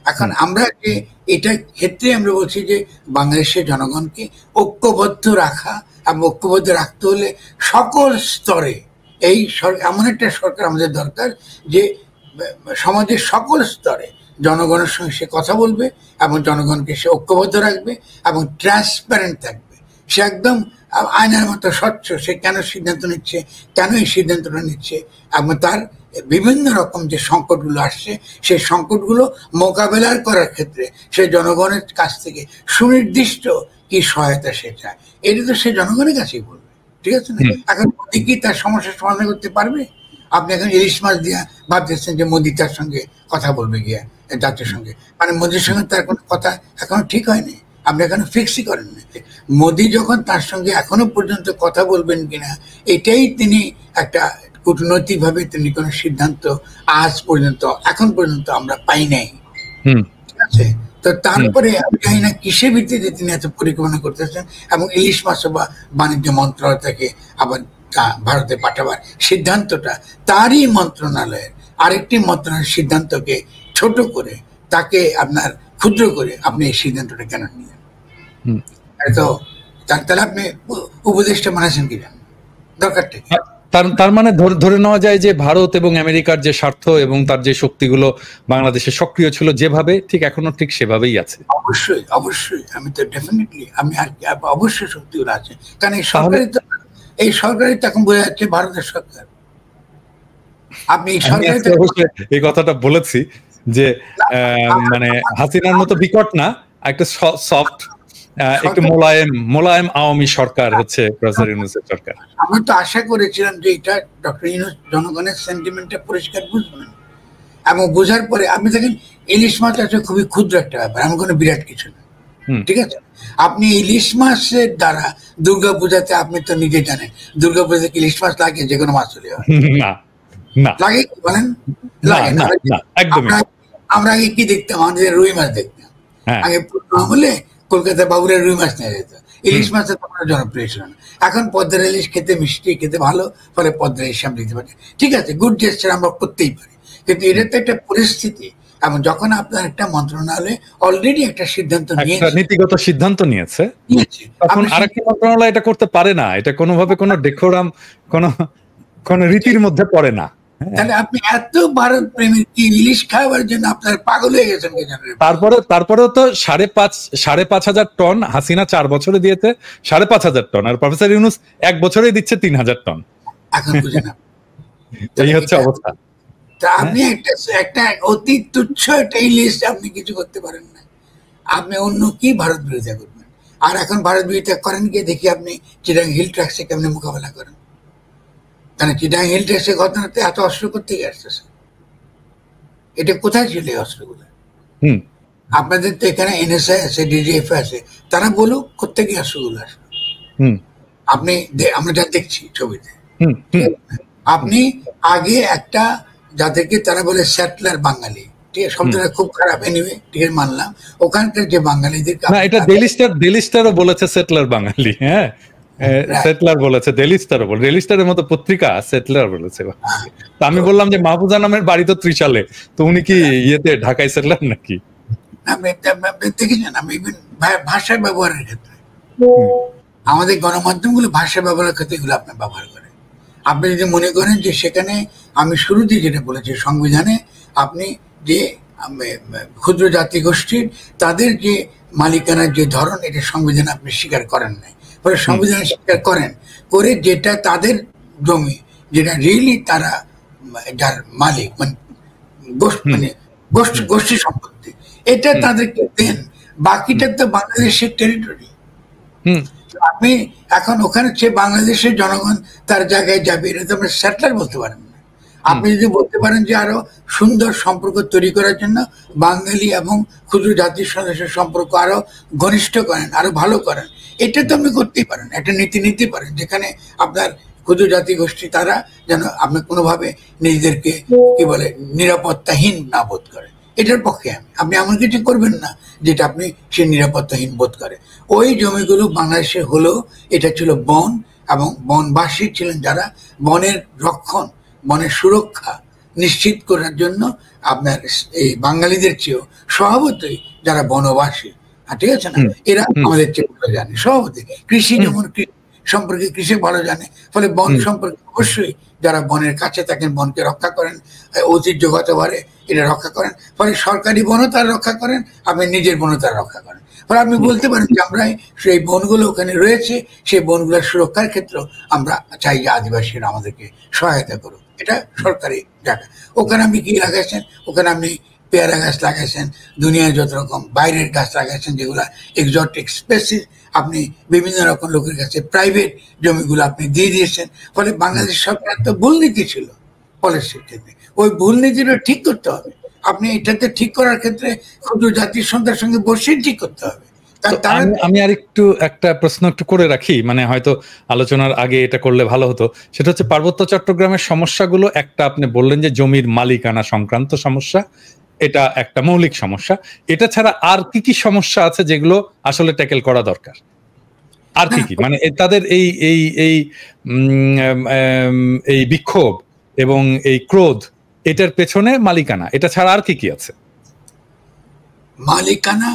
এখন আমরা যে এটা ক্ষেত্রে আমরা বলছি যে বাংলাদেশের জনগণকে ঐক্যবদ্ধ রাখা, এবং ঐক্যবদ্ধ রাখতে হলে সকল স্তরে এই এমন একটা সরকার আমাদের দরকার যে সমাজের সকল স্তরে জনগণের সঙ্গে সে কথা বলবে, এবং জনগণকে সে ঐক্যবদ্ধ রাখবে, এবং ট্রান্সপারেন্ট থাকবে। সে একদম আয়নার মতো স্বচ্ছ, সে কেন সিদ্ধান্ত নিচ্ছে, কেন এই সিদ্ধান্তটা নিচ্ছে, এবং তার বিভিন্ন রকম যে সংকটগুলো আসছে, সেই সংকটগুলো মোকাবেলা করার ক্ষেত্রে সে জনগণের কাছ থেকে সুনির্দিষ্ট কি সহায়তা সে চায়, এটা তো সে জনগণের কাছেই বলবে। ঠিক আছে না? এখন মোদী কি তার সমস্যার সমাধান করতে পারবে? আপনি এখন ইলিশ মাছ দিয়া ভাবতেছেন যে মোদী তার সঙ্গে কথা বলবে গিয়া জাতির সঙ্গে, মানে মোদীর সঙ্গে তার কোনো কথা এখনো ঠিক হয়নি, আপনি এখনো ফিক্সই করেন না। মোদী যখন তার সঙ্গে এখনো পর্যন্ত কথা বলবেন কিনা, এটাই তিনি একটা কূটনৈতিকভাবে তিনি কোনো সিদ্ধান্ত আজ পর্যন্ত এখন পর্যন্ত আমরা পাই নাই। আছে। তো তারপরে আমি জানি না কিসের ভিত্তিতে তিনি এত পরিকল্পনা করতেছেন, এবং ইলিশ মাছ বা বাণিজ্য মন্ত্রণালয় থেকে আবার ভারতে পাঠাবার সিদ্ধান্তটা তারই মন্ত্রণালয়ের আরেকটি মন্ত্রণালয়ের সিদ্ধান্তকে ছোট করে, তাকে আপনার ক্ষুদ্র করে আপনি এই সিদ্ধান্তটা কেন নিলেন? তো তাহলে আপনি উপদেশটা মানেছেন কি জানেন, দরকারটা কি? তার মানে ধরে নেওয়া যায় যে ভারত এবং আমেরিকার যে স্বার্থ এবং তার যে শক্তিগুলো বাংলাদেশে সক্রিয় ছিল যেভাবে, ঠিক এখনো ঠিক সেভাবেই আছে। অবশ্যই অবশ্যই, আমি তো ডেফিনেটলি আমি আর অবশ্যই শক্তিগুলো আছে, কারণ এই সরকারই তো এখন বোঝা যাচ্ছে ভারতের সরকার। আপনি এই সরকারি এই কথাটা বলেছি যে মানে হাসিনার মতো বিকট না, একটা সফট, একটু মোলায়েম আওয়ামী সরকার হচ্ছে প্রফেসর ইউনূসের সরকার। আমরা তো আশা করেছিলাম যে এটা ডক্টর ইউনূস জনগণের সেন্টিমেন্টটা পরিষ্কার বুঝবেন, এবং বোঝার পরে আপনি দেখেন ইলিশ মাছ আছে খুবই ক্ষুদ্র একটা ব্যাপার, এমন কোনো বিরাট কিছু না, ঠিক আছে? আপনি ইলিশ মাছের দ্বারা দুর্গা পূজাতে, আপনি তো নিজে জানেন দুর্গা পূজাতে ইলিশ মাছ লাগে, যে কোনো মাছ চলে না লাগে, কি বলেন? লাগে না, একদমই। আমরা আগে কি দেখতাম, আমাদের রুই মাছ দেখতাম আগে হলে কলকাতায় বাবুরা রুই মাছ নিয়ে যেত, ইলিশ মাছ তোমার জনপ্রিয় ছিল না। এখন পদ্মার ইলিশ খেতে মিষ্টি, খেতে ভালো, ফলে পদ্মার ইলিশ আমরা দিতে পারি, ঠিক আছে, গুড জেস্টার আমরা করতেই পারি, কিন্তু এটা তো একটা পরিস্থিতি। এবং যখন আপনার একটা মন্ত্রণালয় অলরেডি একটা সিদ্ধান্ত নিয়েছে, নীতিগত সিদ্ধান্ত নিয়েছে, তখন আরেকটা মন্ত্রণালয় এটা করতে পারে না, এটা কোনোভাবে কোনো ডেকোরাম, কোন রীতির মধ্যে পড়ে না। তাহলে আপনি এত ভারত প্রেমী কি ইলিশ খাওয়ার জন্য আপনার পাগল হয়ে গেছেন? তারপরেও তো 5,500 টন হাসিনা 4 বছরে দিয়েছে, 5,500 টন, আর প্রফেসর ইউনূস 1 বছরেই দিচ্ছে 3,000 টন। এখন বুঝে না, এই হচ্ছে অবস্থা। তা আপনি একটা অতি তুচ্ছ একটা ইলিশ আপনি কিছু করতে পারেন না, আপনি অন্য কি ভারত বিরোধিতা করবেন? আর এখন ভারত বিরোধিতা করেন গিয়ে দেখি আপনি চিটাং হিল ট্র্যাক্সে কেমনে মোকাবেলা করেন, কারণ চিটাং হিল ট্র্যাক্সের ঘটনাতে এত অস্ত্র করতে আসতেছে, এটা কোথায় ছিল এই অস্ত্রগুলো? আপনাদের তো এখানে এনএসআই আছে, ডিজিএফ আছে, তারা বলুক করতে গিয়ে অস্ত্রগুলো আসলো। আপনি আমরা যা দেখছি ছবিতে, আপনি আগে একটা যাদেরকে তারা বলে সেটলার বাঙালি, ঠিক আছে, শব্দটা খুব খারাপ, এনিওয়ে ঠিক আছে মানলাম, ওখানকার যে বাঙালিদের, না এটা ডেলিস্টারও বলেছে সেটলার বাঙালি, হ্যাঁ সেটলার বলেছে, ডেলিস্টারের মতো পত্রিকা সেটলার বলেছে। আমি বললাম যে মাহফুজা নামের বাড়ি তো ত্রিশালে, তো উনি কি ইয়েতে ঢাকায় সেটলার নাকি? দেখেছেন, আমি ভাষা ব্যবহারের ক্ষেত্রে আমাদের গণমাধ্যমগুলো ভাষা ব্যবহারের ক্ষেত্রে এগুলো আপনার ব্যবহার করে। আপনি যদি মনে করেন যে সেখানে, আমি শুরুতেই যেটা বলেছি, সংবিধানে আপনি যে ক্ষুদ্র জাতি গোষ্ঠীর তাদের যে মালিকানার যে ধরন, এটা সংবিধানে আপনি স্বীকার করেন নাই, ফলে সংবিধানে স্বীকার করেন করে যেটা তাদের জমি, যেটা রিয়েলি তারা যার মালিক, মানে গোষ্ঠী সম্পত্তি, এটা তাদেরকে দেন, বাকিটা তো বাংলাদেশের টেরিটরি। আপনি এখন ওখানে সে বাংলাদেশের জনগণ তার জায়গায় যাবে, এটা তো আপনি সেটলার বলতে পারেন না। আপনি যদি বলতে পারেন যে আরো সুন্দর সম্পর্ক তৈরি করার জন্য বাঙালি এবং ক্ষুদ্র জাতির সদস্যের সম্পর্ক আরো ঘনিষ্ঠ করেন, আরো ভালো করেন, এটা তো আপনি করতেই পারেন, একটা নীতি নিতে পারেন যেখানে আপনার ক্ষুদ্র জাতি গোষ্ঠী তারা যেন আপনি কোনোভাবে নিজেদেরকে কি বলে নিরাপত্তাহীন না বোধ করে, এটার পক্ষে আপনি এমন কিছু করবেন না যেটা আপনি সে নিরাপত্তাহীন বোধ করে। ওই জমিগুলো বাংলাদেশে হলো, এটা ছিল বন, এবং বনবাসী ছিলেন যারা বনের রক্ষণ, বনের সুরক্ষা নিশ্চিত করার জন্য আপনার এই বাঙালিদের চেয়েও স্বভাবতই যারা বনবাসী, ঠিক আছে না, এরা আমাদের চেয়ে ভালো জানে স্বভাবতই। কৃষি যেমন সম্পর্কে কৃষি ভালো জানে, ফলে বন সম্পর্কে অবশ্যই যারা বনের কাছে থাকেন, বনকে রক্ষা করেন, ঐতিহ্যগতভাবে এটা রক্ষা করেন, ফলে সরকারি বনও তারা রক্ষা করেন, আপনি নিজের বনও তারা রক্ষা করেন। ফলে আপনি বলতে পারেন যে আমরা সেই বনগুলো ওখানে রয়েছে, সেই বনগুলোর সুরক্ষার ক্ষেত্রে আমরা চাই যে আদিবাসীরা আমাদেরকে সহায়তা করুক, এটা সরকারি জায়গা। ওখানে আপনি কি লাগাইছেন? ওখানে আপনি পেয়ারা গাছ লাগাইছেন, দুনিয়ায় যত রকম বাইরের গাছ লাগাইছেন যেগুলো এক্সোটিক স্পেসিস, আপনি বিভিন্ন রকম লোকের কাছে প্রাইভেট জমিগুলো আপনি দিয়ে দিয়েছেন। ফলে বাংলাদেশ সরকার তো ভুল নীতি ছিল পলিসির ক্ষেত্রে, ওই ভুল নীতিটা ঠিক করতে হবে। আপনি এটাতে ঠিক করার ক্ষেত্রে ক্ষুদ্র জাতির সন্ধ্যার সঙ্গে বসে ঠিক করতে হবে। আমি আর একটা প্রশ্ন একটু করে রাখি, মানে হয়তো আলোচনার আগে এটা করলে ভালো হতো। সেটা হচ্ছে পার্বত্য চট্টগ্রামের সমস্যাগুলো, একটা আপনি বললেন যে জমির মালিকানা সংক্রান্ত সমস্যা, এটা একটা মৌলিক সমস্যা। এটা ছাড়া আর কি কি সমস্যা আছে যেগুলো আসলে ট্যাকেল করা দরকার? আর কি কি মানে তাদের এই এই এই এই বিক্ষোভ এবং এই ক্রোধ, এটার পেছনে মালিকানা, এটা ছাড়া আর কি কি আছে? মালিকানা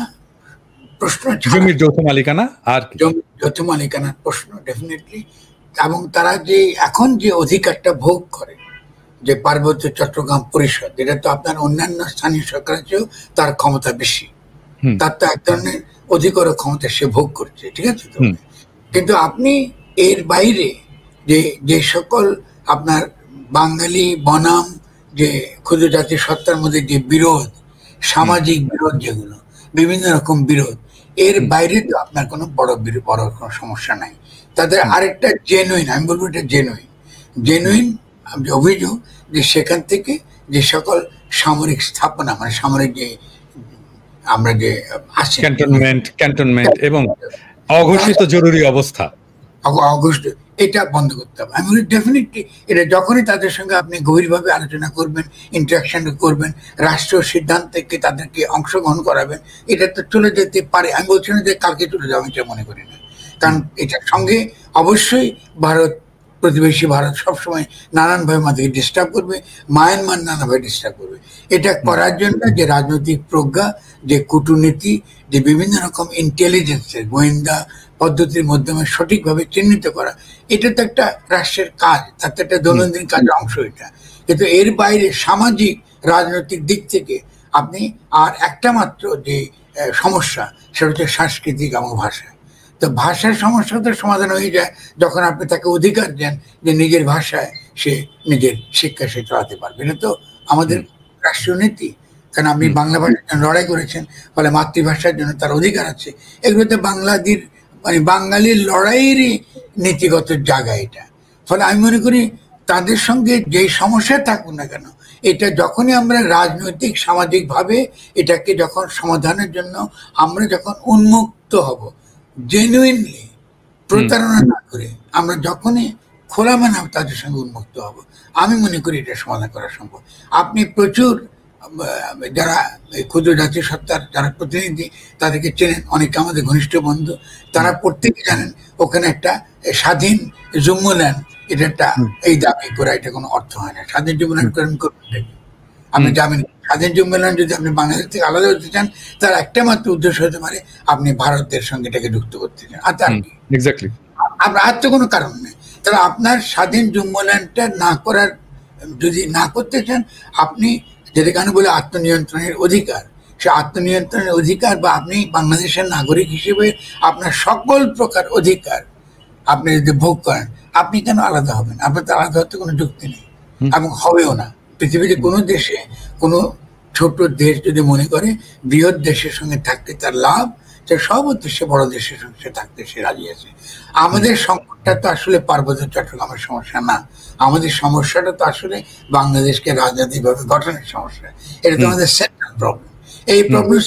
প্রশ্ন, জমির যৌথ মালিকানা, আর কি? যৌথ মালিকানার প্রশ্ন ডেফিনেটলি। এবং তারা যে এখন যে অধিকারটা ভোগ করে, যে পার্বত্য চট্টগ্রাম পরিষদ, এটা তো আপনার অন্যান্য স্থানীয় সরকারের চেয়েও তার ক্ষমতা বেশি, তার তো এক ধরনের অধিকার ও ক্ষমতা সে ভোগ করছে, ঠিক আছে তো। কিন্তু আপনি এর বাইরে যে যে সকল আপনার বাঙালি বনাম যে ক্ষুদ্র জাতীয় সত্তার মধ্যে যে বিরোধ, সামাজিক বিরোধ, যেগুলো বিভিন্ন রকম বিরোধ, এর বাইরে তো আপনার কোনো বড় কোনো সমস্যা নাই। তাদের আরেকটা জেনুইন, আমি বলবো এটা জেনুইন অভিযোগ যে সেখান থেকে যে সকল সামরিক স্থাপনা, মানে সামরিক যে আমরা যে আসি ক্যান্টনমেন্ট এবং অঘোষিত জরুরি অবস্থা, অগস্ট, এটা বন্ধ করতে হবে। আমি বলি ডেফিনেটলি এটা যখনই তাদের সঙ্গে আপনি গভীরভাবে আলোচনা করবেন, ইন্টারাকশন করবেন, রাষ্ট্রীয় সিদ্ধান্তে তাদেরকে অংশগ্রহণ করাবেন, এটা তো চলে যেতে পারে। আমি বলছি না যে কালকে চলে যাবে, এটা মনে করি না। কারণ এটার সঙ্গে অবশ্যই ভারত, প্রতিবেশী ভারত সবসময় নানানভাবে আমাদেরকে ডিস্টার্ব করবে, মায়ানমার নানাভাবে ডিস্টার্ব করবে। এটা করার জন্য যে রাজনৈতিক প্রজ্ঞা, যে কূটনীতি, যে বিভিন্ন রকম ইন্টেলিজেন্সের গোয়েন্দা পদ্ধতির মাধ্যমে সঠিকভাবে চিহ্নিত করা, এটা তো একটা রাষ্ট্রের কাজ, তার তো একটা দৈনন্দিন কাজের অংশ এটা। কিন্তু এর বাইরে সামাজিক রাজনৈতিক দিক থেকে আপনি আর একটা মাত্র যে সমস্যা, সেটা হচ্ছে সাংস্কৃতিক এবং ভাষা। তো ভাষার সমস্যা তো সমাধান হয়ে যায় যখন আপনি তাকে অধিকার দেন যে নিজের ভাষায় সে নিজের শিক্ষা সে চালাতে পারবে। এটা তো আমাদের রাষ্ট্রীয় নীতি। কারণ আপনি বাংলা ভাষার জন্য লড়াই করেছেন, ফলে মাতৃভাষার জন্য তার অধিকার আছে। এগুলোতে বাঙালির লড়াইয়েরই নীতিগত জায়গা এটা। ফলে আমি মনে করি তাদের সঙ্গে যেই সমস্যা থাকুক না কেন, এটা যখনই আমরা রাজনৈতিক সামাজিকভাবে এটাকে যখন সমাধানের জন্য আমরা যখন উন্মুক্ত হব, জেনুইনলি প্রতারণা না করে আমরা যখনই খোলা মানে তাদের সঙ্গে উন্মুক্ত হব, আমি মনে করি এটা সমাধান করা সম্ভব। আপনি প্রচুর যারা ক্ষুদ্র জাতীয় সত্তার যারা প্রতিনিধি, তাদেরকে চেনেন, অনেকে আমাদের ঘনিষ্ঠ বন্ধু, তারা প্রত্যেকে জানেন ওখানে একটা স্বাধীন জুম্মল্যান্ড, এটা একটা এই দাবি করা, এটা কোনো অর্থ হয় না। স্বাধীন জুম্মল্যান্ড করেন করবেন, আপনি যাবেন। স্বাধীন জুম্মল্যান্ড যদি আপনি বাংলাদেশ থেকে আলাদা হতে চান, তার একটা মাত্র উদ্দেশ্য হতে পারে আপনি ভারতের সঙ্গে এটাকে যুক্ত করতে চান, আর তার আর তো কোনো কারণ নেই। তাহলে আপনার স্বাধীন জুম্মল্যান্ডটা না করার, যদি না করতে চান, আপনি যেটাকে আমি বলি আত্মনিয়ন্ত্রণের অধিকার, সে আত্মনিয়ন্ত্রণের অধিকার বা আপনি বাংলাদেশের নাগরিক হিসেবে আপনার সকল প্রকার অধিকার আপনি যদি ভোগ করেন, আপনি কেন আলাদা হবেন? আপনার তো আলাদা হতে কোনো যুক্তি নেই এবং হবেও না। পৃথিবীতে কোনো দেশে, কোনো ছোট দেশ যদি মনে করে বৃহৎ দেশের সঙ্গে থাকতে তার লাভ, সে সব উদ্দেশ্যে বড় দেশের সঙ্গে থাকতে সে রাজি আছে। আমাদের সংকটটা তো আসলে পার্বত্য চট্টগ্রামের সমস্যা না, আমাদের সমস্যাটা তো আসলে বাংলাদেশকে রাজনৈতিকভাবে গঠনের সমস্যা। এটা তো আমাদের সেন্ট্রাল প্রবলেম। এই প্রবলেম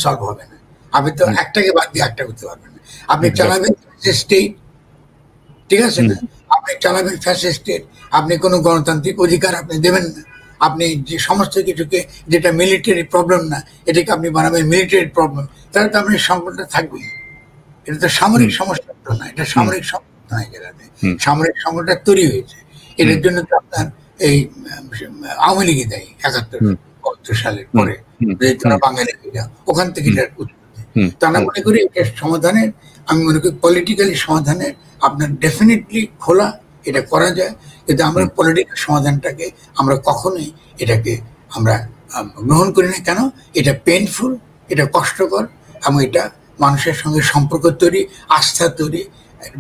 সলভ হবে না। আপনি তো একটাকে বাদ দিয়ে একটা করতে পারবেন না। আপনি চালাবেন স্টেট, ঠিক আছে না? আপনি চালাবেন ফ্যাসিস্ট স্টেট, আপনি কোনো গণতান্ত্রিক অধিকার আপনি দেবেন না। আপনি যে সমস্ত কিছুকে, যেটা মিলিটারি প্রবলেম না, এটাকে আপনি বানাবেন মিলিটারি প্রবলেম, তাহলে তো আপনার সংকটটা থাকবেই। এটা তো সামরিক সমস্যা না, এটা সামরিক সংকট নয়, জায়গাতে সামরিক সংকটটা তৈরি হয়েছে। এটার জন্য তো আপনার এই আওয়ামী লীগই দায়ী ৭১ সালের পরে, তারা বাঙালি ওখান থেকে এটার উৎপত্তি। তা আমরা মনে করি এটার সমাধানের, আমি মনে করি পলিটিক্যালি সমাধানের আপনার ডেফিনেটলি খোলা, এটা করা যায়। কিন্তু আমরা পলিটিক্যাল সমাধানটাকে আমরা কখনোই এটাকে আমরা গ্রহণ করি না। কেন? এটা পেইনফুল, এটা কষ্টকর, এবং এটা মানুষের সঙ্গে সম্পর্ক তৈরি, আস্থা তৈরি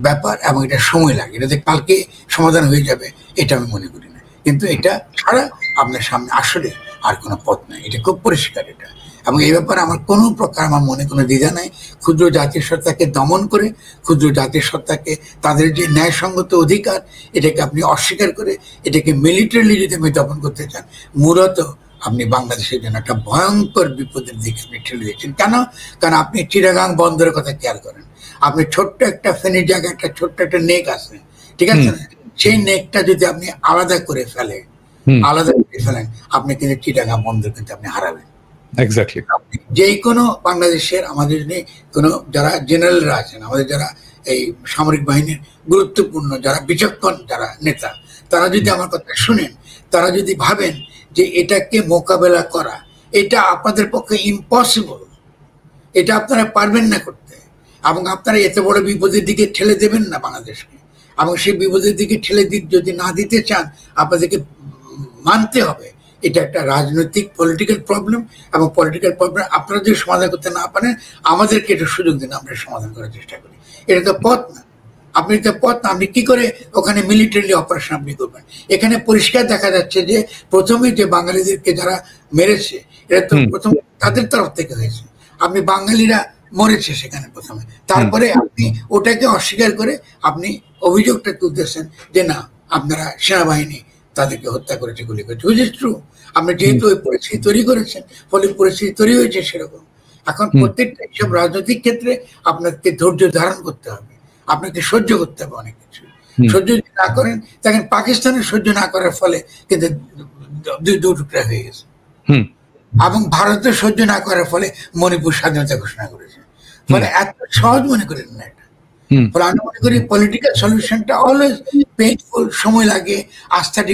ব্যাপার, এবং এটা সময় লাগে। এটাতে কালকে সমাধান হয়ে যাবে এটা আমি মনে করি না। কিন্তু এটা ছাড়া আপনার সামনে আসলে আর কোনো পথ নাই, এটা খুব পরিষ্কার এটা। এবং এই ব্যাপারে আমার কোনো প্রকার আমার মনে কোনো দ্বিধা নাই। ক্ষুদ্র জাতীয় সত্তাকে দমন করে, ক্ষুদ্র জাতীয় সত্তাকে তাদের যে ন্যায়সঙ্গত অধিকার, এটাকে আপনি অস্বীকার করে এটাকে মিলিটারিলি যদি আপনি দমন করতে চান, মূলত আপনি বাংলাদেশের জন্য একটা ভয়ঙ্কর বিপদের দিকে আপনি ঠেলে দিয়েছেন। কেন? কারণ আপনি চিটাগাং বন্দরের কথা খেয়াল করেন, আপনি ছোট্ট একটা ফেনীর জায়গায় একটা ছোট্ট একটা নেক আছে, ঠিক আছে না? সেই নেকটা যদি আপনি আলাদা করে ফেলে, আলাদা করে ফেলেন, আপনি কিন্তু চিটাগাং বন্দর কিন্তু আপনি হারাবেন। এক্স্যাক্টলি। যে কোনো বাংলাদেশের আমাদের কোনো যারা জেনারেলরা আছেন, আমাদের যারা এই সামরিক বাহিনীর গুরুত্বপূর্ণ যারা বিচক্ষণ যারা নেতা, তারা যদি আমার কথা শুনেন, তারা যদি ভাবেন যে এটাকে মোকাবেলা করা এটা আপনাদের পক্ষে ইম্পসিবল, এটা আপনারা পারবেন না করতে, এবং আপনারা এত বড় বিপদের দিকে ঠেলে দেবেন না বাংলাদেশকে, এবং সেই বিপদের দিকে ঠেলে যদি না দিতে চান আপনাদেরকে মানতে হবে এটা একটা রাজনৈতিক পলিটিক্যাল প্রবলেম, এবং পলিটিক্যাল প্রবলেম আপনারা যদি সমাধান করতে না পারেন আমাদেরকে এটা সুযোগ দিন, আমরা সমাধান করার চেষ্টা করি। এটা তো পথ না, আপনি তো পথ না, আপনি কি করে ওখানে মিলিটারি অপারেশন আপনি করবেন? এখানে পরিষ্কার দেখা যাচ্ছে যে প্রথমে যে বাঙালিদেরকে যারা মেরেছে এটা তো প্রথম তাদের তরফ থেকে হয়েছে, আপনি বাঙালিরা মরেছে সেখানে প্রথমে, তারপরে আপনি ওটাকে অস্বীকার করে আপনি অভিযোগটা তুলতেছেন যে না আপনারা সেনাবাহিনী তাদেরকে হত্যা করেছে, গুলি করেছে, হুইচ ইজ ট্রু। আপনি যেহেতু ওই পরিস্থিতি তৈরি করেছেন, ফলে পরিস্থিতি তৈরি হয়েছে সেরকম। এখন প্রত্যেকটা এইসব রাজনৈতিক ক্ষেত্রে আপনাকে ধৈর্য ধারণ করতে হবে, আপনাকে সহ্য করতে হবে অনেক কিছু। সহ্য যদি না করেন, দেখেন পাকিস্তানের সহ্য না করার ফলে কিন্তু দু টুকরা হয়ে গেছে, এবং ভারতের সহ্য না করার ফলে মণিপুর স্বাধীনতা ঘোষণা করেছে। ফলে এত সহজ মনে করেন না এটা। ফলে আমি মনে করি পলিটিক্যাল সলিউশনটা অলওয়েজ পেইনফুল, সময় লাগে, আস্থাটি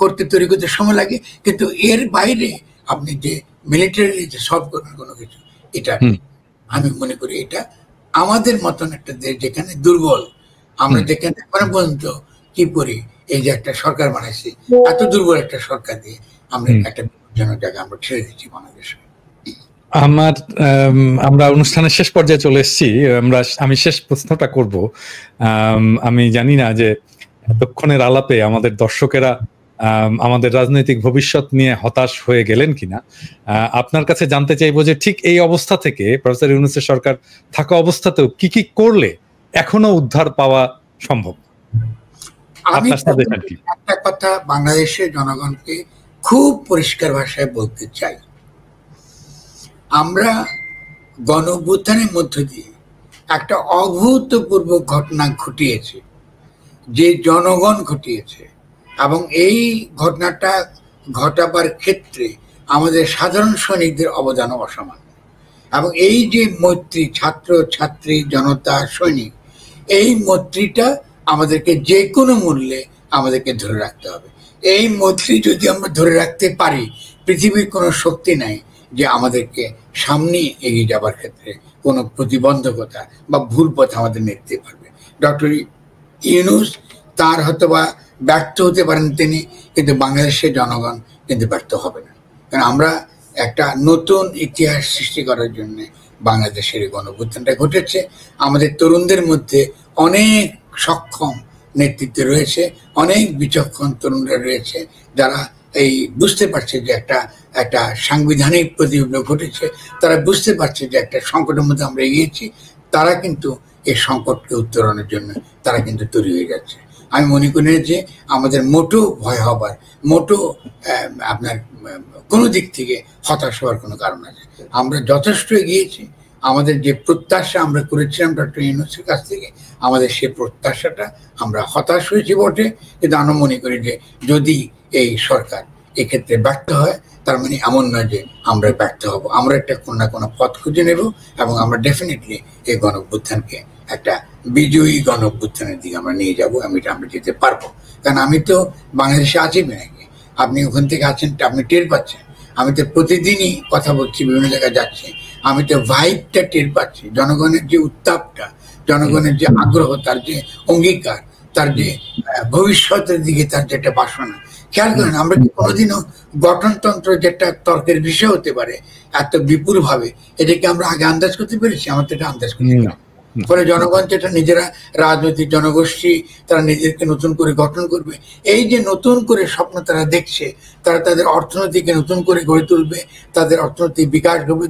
করতে তৈরি করতে সময় লাগে, কিন্তু এর বাইরে আপনি যে মিলিটারি যে সলভ করবেন কোনো কিছু, এটা আমি মনে করি এটা আমাদের মতন একটা দেশ যেখানে দুর্বল, আমরা যেখানে এখন পর্যন্ত কি করি, এই যে একটা সরকার বানাইছি, এত দুর্বল একটা সরকার দিয়ে আমরা একটা বিপজ্জনক জায়গা আমরা ছেড়ে দিচ্ছি বাংলাদেশে। আমরা অনুষ্ঠানের শেষ পর্যায়ে চলে এসেছি, আমি শেষ প্রশ্নটা করব। আমি জানি না যে এতক্ষণের আলাপে আমাদের দর্শকেরা আমাদের রাজনৈতিক ভবিষ্যৎ নিয়ে হতাশ হয়ে গেলেন কিনা। আপনার কাছে জানতে চাইবো যে ঠিক এই অবস্থা থেকে প্রফেসর ইউনূসের সরকার থাকা অবস্থাতেও কি কি করলে এখনো উদ্ধার পাওয়া সম্ভব? আমি একটা কথা বাংলাদেশের জনগণকে খুব পরিষ্কার ভাষায় বলতে চাই, আমরা গণঅভ্যুত্থানের মধ্য দিয়ে একটা অভূতপূর্ব ঘটনা ঘটিয়েছে, যে জনগণ ঘটিয়েছে, এবং এই ঘটনাটা ঘটাবার ক্ষেত্রে আমাদের সাধারণ সৈনিকদের অবদান অসামান্য। এবং এই যে মৈত্রী ছাত্র ছাত্রী জনতা সৈনিক, এই মৈত্রীটা আমাদেরকে যে কোনো মূল্যে আমাদেরকে ধরে রাখতে হবে। এই মৈত্রী যদি আমরা ধরে রাখতে পারি, পৃথিবীর কোনো শক্তি নাই যে আমাদেরকে সামনে এগিয়ে যাবার ক্ষেত্রে কোনো প্রতিবন্ধকতা বা ভুল পথ আমাদের নিতে পারবে। ডক্টর ইউনূস তার হয়তো বা ব্যর্থ হতে পারেন তিনি, কিন্তু বাংলাদেশের জনগণ কিন্তু ব্যর্থ হবে না, কারণ আমরা একটা নতুন ইতিহাস সৃষ্টি করার জন্য বাংলাদেশের গণঅভ্যুত্থানটা ঘটেছে। আমাদের তরুণদের মধ্যে অনেক সক্ষম নেতৃত্ব রয়েছে, অনেক বিচক্ষণ তরুণরা রয়েছে যারা এই বুঝতে পারছে যে একটা সাংবিধানিক প্রতিবিপ্লব ঘটেছে, তারা বুঝতে পারছে যে একটা সংকটের মধ্যে আমরা এগিয়েছি, তারা কিন্তু এই সংকটকে উত্তরণের জন্য তারা কিন্তু তৈরি হয়ে যাচ্ছে। আমি মনে করি যে আমাদের মোটো ভয় হবার, মোটো আপনার কোনো দিক থেকে হতাশ হওয়ার কোনো কারণ আছে। আমরা যথেষ্ট এগিয়েছি, আমাদের যে প্রত্যাশা আমরা করেছিলাম ডক্টর ইউনূসের কাছ থেকে, আমাদের সেই প্রত্যাশাটা আমরা হতাশ হয়েছি বটে, কিন্তু আমরা মনে করি যে যদি এই সরকার এক্ষেত্রে ব্যর্থ হয়, তার মানে এমন নয় যে আমরা ব্যর্থ হব, আমরা একটা কোনো না কোনো পথ খুঁজে নেব, এবং আমরা ডেফিনেটলি এই গণঅভ্যুত্থানকে একটা বিজয়ী গণঅভ্যুত্থানের দিকে আমরা নিয়ে যাবো, আমরা যেতে পারবো। কারণ আমি তো বাংলাদেশে আছি নাকি, আপনি ওখান থেকে আছেন, আপনি টের পাচ্ছেন, আমি তো প্রতিদিনই কথা বলছি, বিভিন্ন জায়গায় যাচ্ছি, আমি তো ভাইবটা টের পাচ্ছি, জনগণের যে উত্তাপটা, জনগণের যে আগ্রহ, তার যে অঙ্গীকার, তার যে ভবিষ্যতের দিকে তার যে একটা বাসনা। খেয়াল করেন, আমরা কি কোনোদিনও গঠনতন্ত্র যেটা তর্কের বিষয় হতে পারে এত বিপুল ভাবে, এটাকে আমরা আগে আন্দাজ করতে পেরেছি? আমার তো এটা আন্দাজ করতে পারি। ফলে জনগণ যেটা নিজেরা রাজনৈতিক জনগোষ্ঠী তারা নিজেদেরকে নতুন করে গঠন করবে, এই যে নতুন করে স্বপ্ন তারা দেখছে, তারা তাদের অর্থনীতিকে নতুন করে গড়ে তুলবে, তাদের অর্থনৈতিক বিকাশ হবে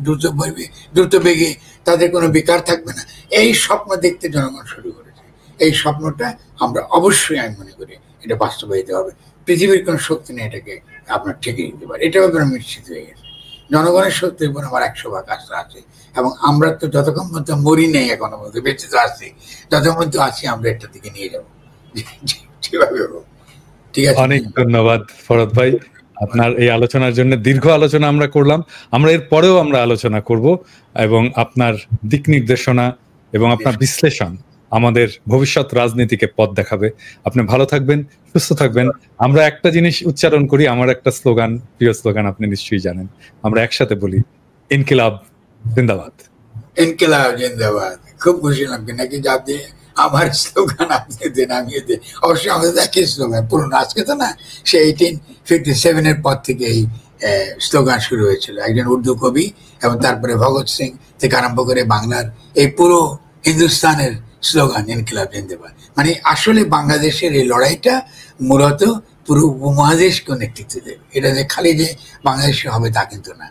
দ্রুত বেগে, তাদের কোনো বেকার থাকবে না, এই স্বপ্ন দেখতে জনগণ শুরু করেছে। এই স্বপ্নটা আমরা অবশ্যই, আমি মনে করি এটা বাস্তবায়িত হবে। পৃথিবীর কোনো শক্তি নেই এটাকে আপনার ঠেকে দিতে পারে, এটা ব্যাপারে আমি নিশ্চিত হয়ে গেছে। জনগণের শক্তির উপর আমার 100% আস্থা আছে, এবং আমরা তো যতক্ষণ মধ্যে মরি নেই, এখনো মধ্যে বেঁচে তো আছি, যতক্ষণ মধ্যে আছি আমরা একটা দিকে নিয়ে যাবো যেভাবে হোক। ঠিক আছে, অনেক ধন্যবাদ ফরদ ভাই, আপনার এই আলোচনার জন্য। দীর্ঘ আলোচনা আমরা করলাম, আমরা এর পরেও আমরা আলোচনা করব, এবং আপনার দিক নির্দেশনা এবং আপনার বিশ্লেষণ আমাদের ভবিষ্যৎ রাজনীতিকে পথ দেখাবে। আপনি ভালো থাকবেন, সুস্থ থাকবেন। আমরা একটা জিনিস উচ্চারণ করি, আমার একটা স্লোগান, প্রিয় স্লোগান, আপনি নিশ্চয়ই জানেন, আমরা একসাথে বলি, ইনকিলাব জিন্দাবাদ। ইনকিলাব জিন্দাবাদ। খুব খুশি হলাম নাকি যাতে আমার স্লোগান আপনি দেন, আমিও দিই। অবশ্যই আমাদের একই স্লোগান পুরনো, আজকে তো না, সে 1857 এর পর থেকে এই স্লোগান শুরু হয়েছিল। একজন উর্দু কবি এবং তারপরে ভগৎ সিং থেকে আরম্ভ করে বাংলার এই পুরো হিন্দুস্তানের স্লোগান ইনকিলাব জিন্দাবাদ। মানে আসলে বাংলাদেশের এই লড়াইটা মূলত পুরো উপমহাদেশকে নেতৃত্ব দেবে। এটা যে খালি যে বাংলাদেশে হবে তা কিন্তু না,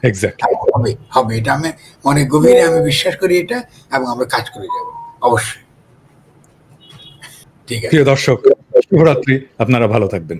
হবে হবে, এটা আমি মনে গভীরে আমি বিশ্বাস করি এটা, এবং আমরা কাজ করে যাব অবশ্যই। ঠিক আছে, প্রিয় দর্শক, শুভরাত্রি, আপনারা ভালো থাকবেন।